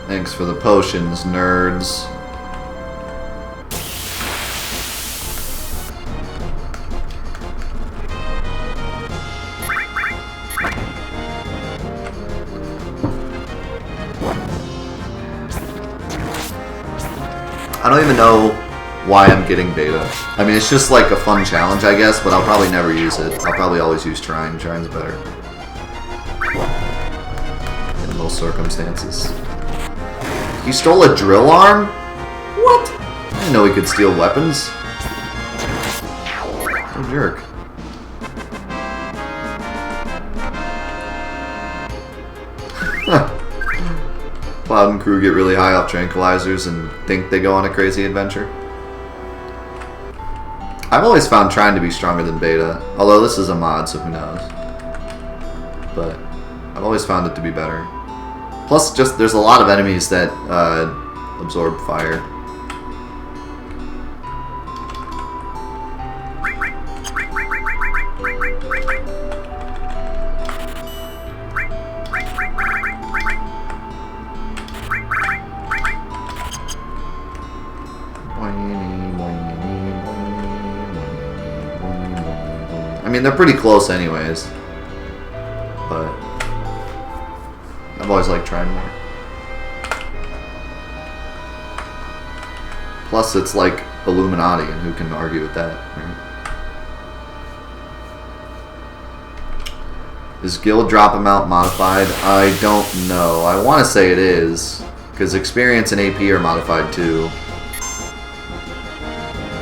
Thanks for the potions, nerds. I don't even know why I'm getting beta. I mean, it's just like a fun challenge, I guess, but I'll probably never use it. I'll probably always use Trine. Trine's better. In most circumstances. He stole a drill arm? What? I didn't know he could steal weapons. What a jerk. Cloud and crew get really high off tranquilizers and think they go on a crazy adventure. I've always found Trine to be stronger than beta, although this is a mod, so who knows. But I've always found it to be better. Plus, just there's a lot of enemies that absorb fire. I mean, they're pretty close anyways. But I've always liked trying more. Plus, it's like Illuminati, and who can argue with that, right? Is guild drop amount modified? I don't know. I want to say it is, because experience and AP are modified too.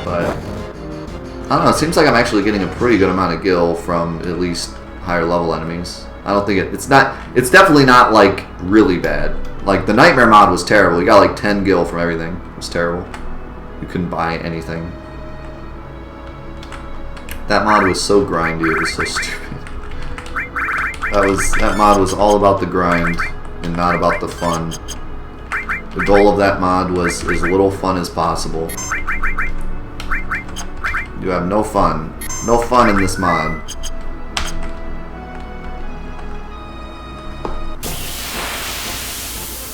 But I don't know. It seems like I'm actually getting a pretty good amount of gil from at least higher level enemies. I don't think it's not. It's definitely not like really bad. Like the Nightmare mod was terrible. You got like 10 gil from everything. It was terrible. You couldn't buy anything. That mod was so grindy. It was so stupid. That mod was all about the grind and not about the fun. The goal of that mod was as little fun as possible. You have no fun. No fun in this mod.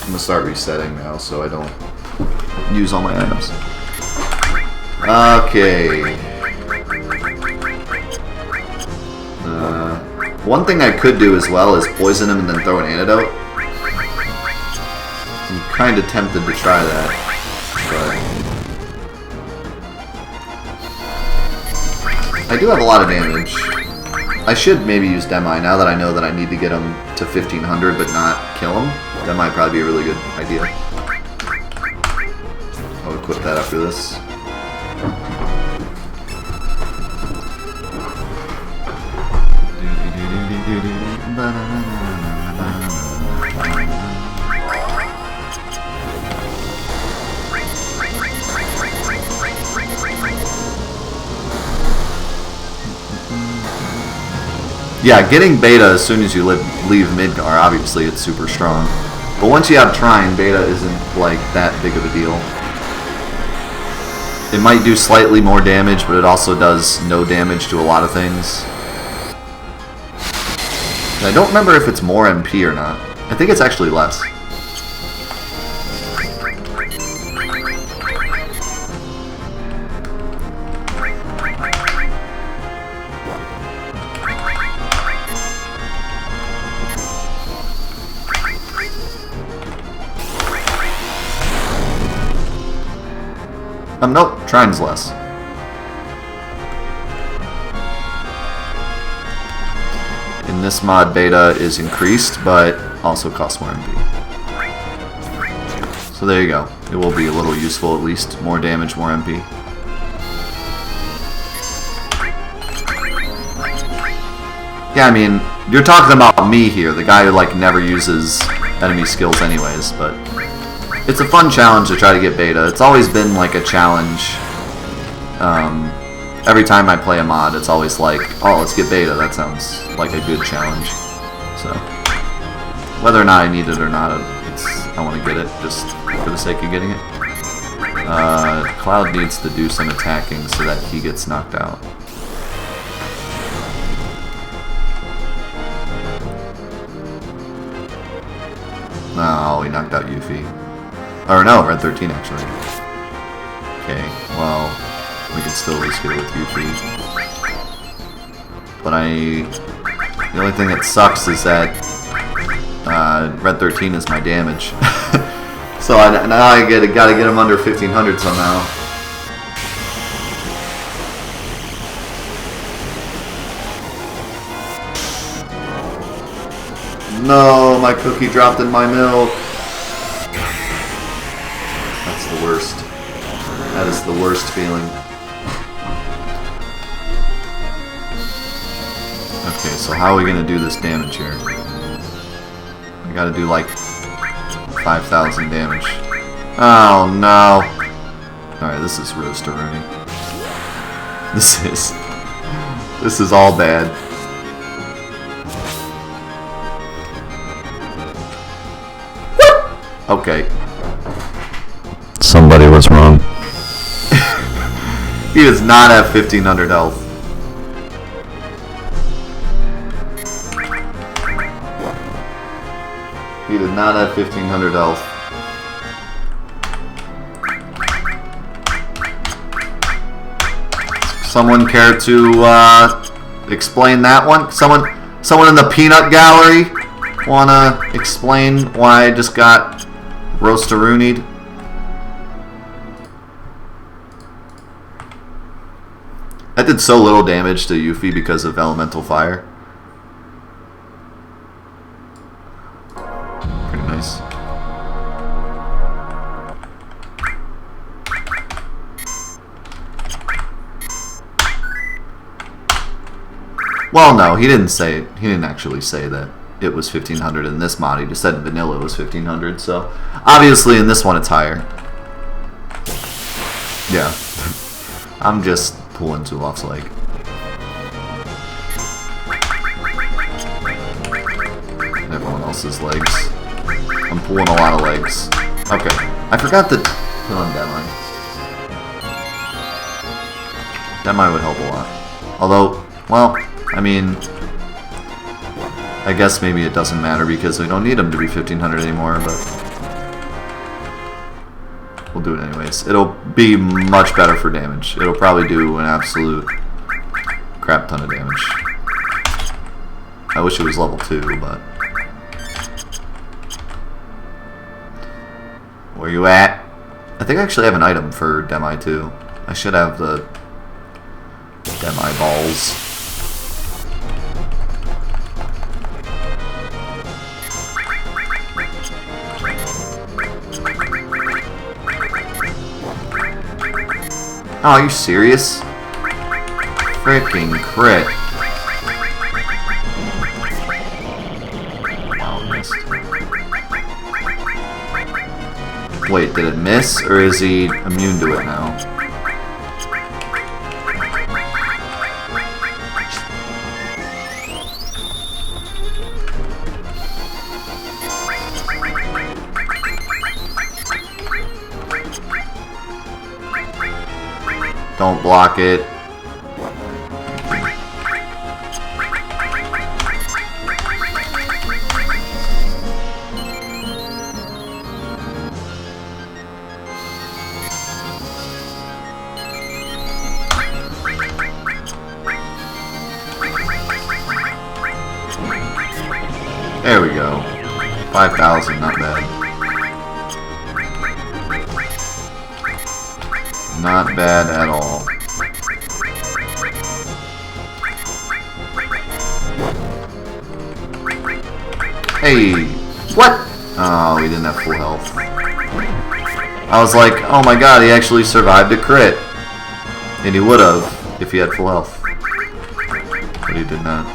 I'm gonna start resetting now so I don't use all my items. Okay. One thing I could do as well is poison him and then throw an antidote. I'm kind of tempted to try that, but I do have a lot of damage. I should maybe use Demi now that I know that I need to get him to 1500 but not kill him. That might probably be a really good idea. I'll equip that after this. Yeah, getting beta as soon as you leave Midgar, obviously it's super strong. But once you have Trine, beta isn't like that big of a deal. It might do slightly more damage, but it also does no damage to a lot of things. I don't remember if it's more MP or not. I think it's actually less. Nope, Trine's less. In this mod, beta is increased, but also costs more MP. So there you go. It will be a little useful at least. More damage, more MP. Yeah, I mean, you're talking about me here, the guy who like never uses enemy skills anyways, but it's a fun challenge to try to get beta. It's always been like a challenge. Every time I play a mod, it's always like, oh, let's get beta. That sounds like a good challenge. So, whether or not I need it or not, I want to get it just for the sake of getting it. Cloud needs to do some attacking so that he gets knocked out. No, he knocked out Yuffie. Or no, Red 13 actually. Okay, well, we can still at least get it with Yuffie. But the only thing that sucks is that Red 13 is my damage. So now I gotta get him under 1500 somehow. No, my cookie dropped in my milk. That's the worst. That is the worst feeling. Okay, so how are we gonna do this damage here? We gotta do like 5,000 damage. Oh no! Alright, this is roasteroonie. This is all bad. Okay. Somebody was wrong. He does not have 1500 health. He did not have 1500 health. Someone care to explain that one? Someone in the peanut gallery wanna explain why I just got roastaroonied? I did so little damage to Yuffie because of elemental fire. Pretty nice. Well, no, he didn't say it. He didn't actually say that it was 1500 in this mod. He just said in vanilla it was 1500. So obviously in this one it's higher. Yeah, I'm just pulling Zulof's leg. Everyone else's legs. I'm pulling a lot of legs. Okay, I forgot to put on Demi. Demi would help a lot. Although, well, I mean, I guess maybe it doesn't matter because we don't need him to be 1500 anymore, but we'll do it anyways. It'll be much better for damage. It'll probably do an absolute crap ton of damage. I wish it was level 2, but... Where you at? I think I actually have an item for Demi too. I should have the Demi balls. Oh, are you serious? Freaking crit. Wow, missed. Wait, did it miss, or is he immune to it now? Don't block it. There we go. 5,000, not bad. Not bad at all. Hey! What? Oh, he didn't have full health. I was like, oh my god, he actually survived a crit. And he would have if he had full health. But he did not.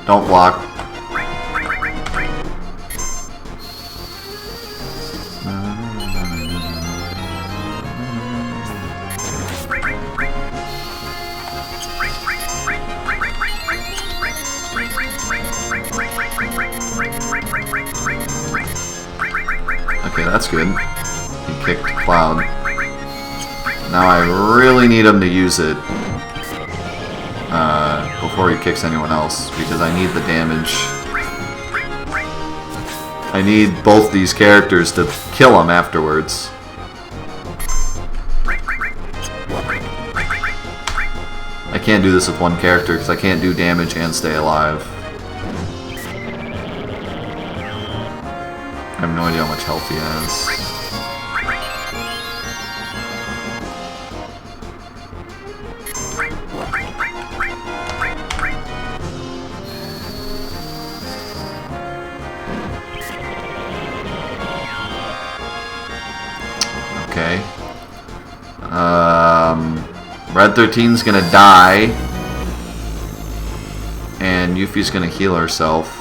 Don't block. Okay, that's good. He kicked Cloud. Now I really need him to use it before he kicks anyone else, because I need the damage. I need both these characters to kill him afterwards. I can't do this with one character because I can't do damage and stay alive. I have no idea how much health he has. Okay. Red 13's gonna die, and Yuffie's gonna heal herself,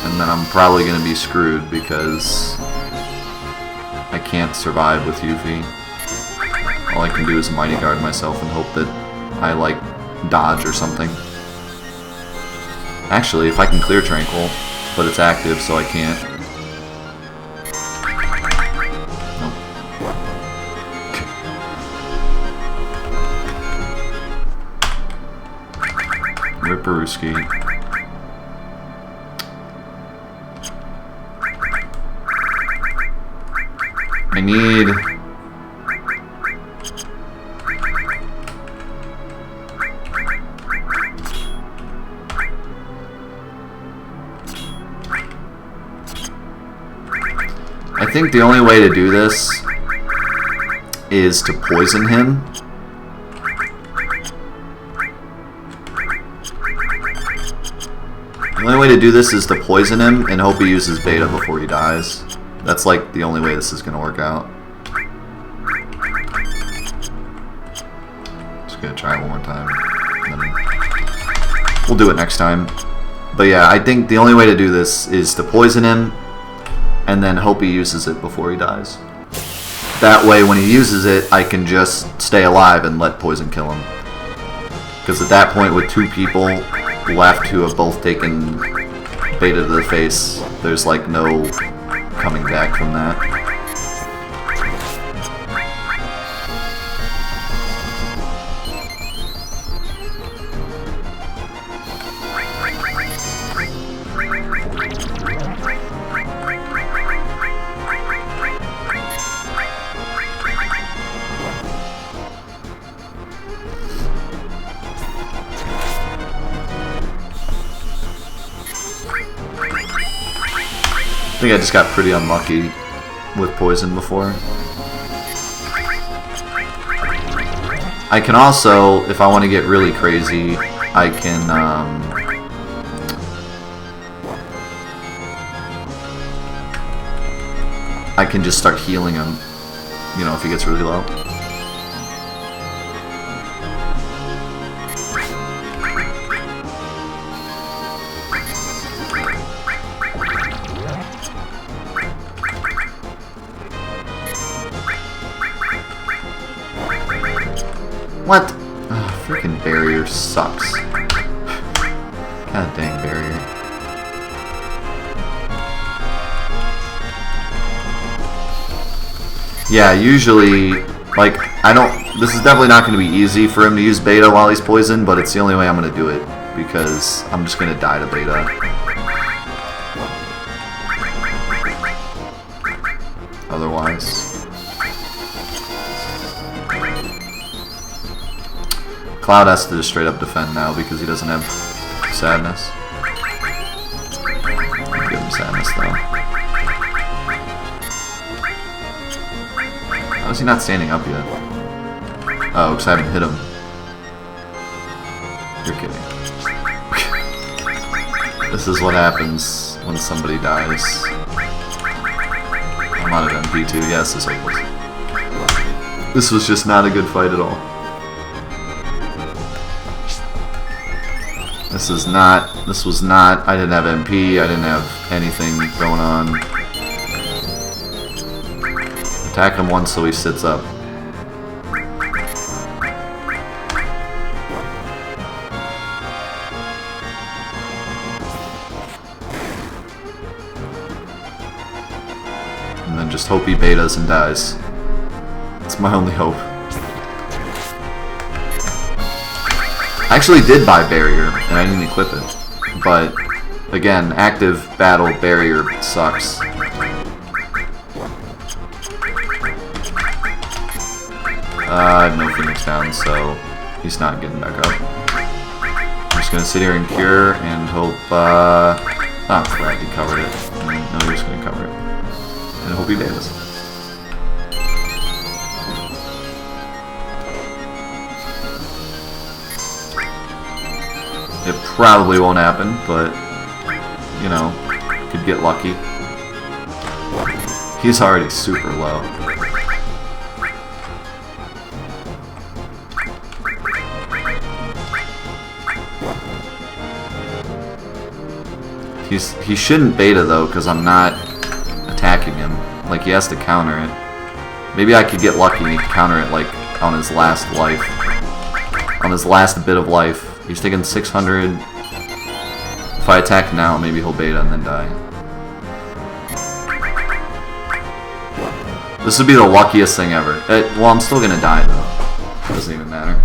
and then I'm probably gonna be screwed because I can't survive with Yuffie. All I can do is Mighty Guard myself and hope that I, like, dodge or something. Actually, if I can clear Tranquil, but it's active, so I can't. Rip Peruski. I need... I think the only way to do this is to poison him. The only way to do this is to poison him and hope he uses beta before he dies. That's like the only way this is going to work out. Just going to try it one more time. And then we'll do it next time. But yeah, I think the only way to do this is to poison him and then hope he uses it before he dies. That way when he uses it, I can just stay alive and let poison kill him. Because at that point with 2 people left who have both taken beta to the face, there's like no coming back from that. I think I just got pretty unlucky with poison before. I can also, if I want to get really crazy, I can just start healing him, you know, if he gets really low. What? Oh, freaking barrier sucks. God dang barrier. Yeah, usually, like, this is definitely not going to be easy for him to use beta while he's poisoned, but it's the only way I'm going to do it, because I'm just going to die to beta. Otherwise. Cloud has to just straight up defend now because he doesn't have sadness. I'll give him sadness though. How is he not standing up yet? Oh, because I haven't hit him. You're kidding. This is what happens when somebody dies. I'm out of MP too. Yes, this is hopeless. This was just not a good fight at all. This was not, I didn't have MP, I didn't have anything going on. Attack him once so he sits up. And then just hope he betas and dies. That's my only hope. I actually did buy barrier, and I didn't equip it. But, again, active battle barrier sucks. I have no Phoenix down, so he's not getting back up. I'm just gonna sit here and cure and hope, oh crap, he covered it. No, he's just gonna cover it. And hope he betas. It probably won't happen, but, you know, could get lucky. He's already super low. He shouldn't beta though, because I'm not attacking him. Like, he has to counter it. Maybe I could get lucky and he could counter it, like, on his last life. On his last bit of life. He's taking 600. If I attack now, maybe he'll beta and then die. This would be the luckiest thing ever. Well, I'm still gonna die though. Doesn't even matter.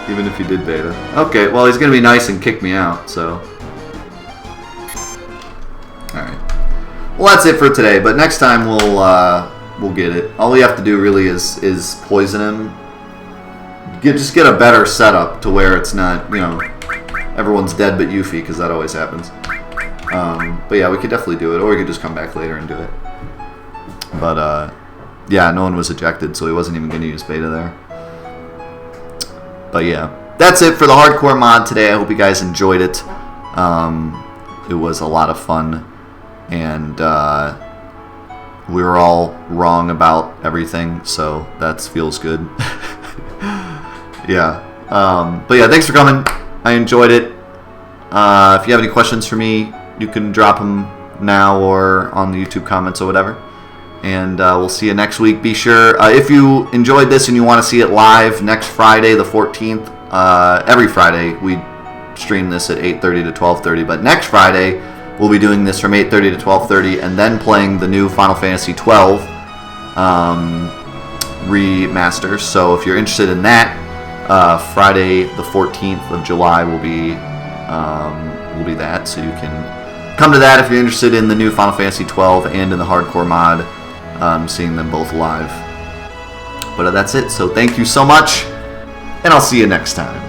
Even if he did beta. Okay, well, he's going to be nice and kick me out, so. Alright. Well, that's it for today, but next time we'll get it. All we have to do really is poison him. Just get a better setup to where it's not, you know, everyone's dead but Yuffie, because that always happens. But yeah, we could definitely do it, or we could just come back later and do it. But, yeah, no one was ejected, so he wasn't even going to use beta there. But yeah, that's it for the hardcore mod today. I hope you guys enjoyed it. It was a lot of fun, and we were all wrong about everything, so that feels good. Yeah. But yeah, thanks for coming. I enjoyed it. If you have any questions for me, you can drop them now or on the YouTube comments or whatever. And we'll see you next week. Be sure, if you enjoyed this and you want to see it live next Friday, the 14th, every Friday we stream this at 8:30 to 12:30. But next Friday, we'll be doing this from 8:30 to 12:30 and then playing the new Final Fantasy XII remaster. So if you're interested in that, Friday the 14th of July will be that. So you can come to that if you're interested in the new Final Fantasy XII and in the hardcore mod. Seeing them both live. But that's it. So thank you so much, and I'll see you next time.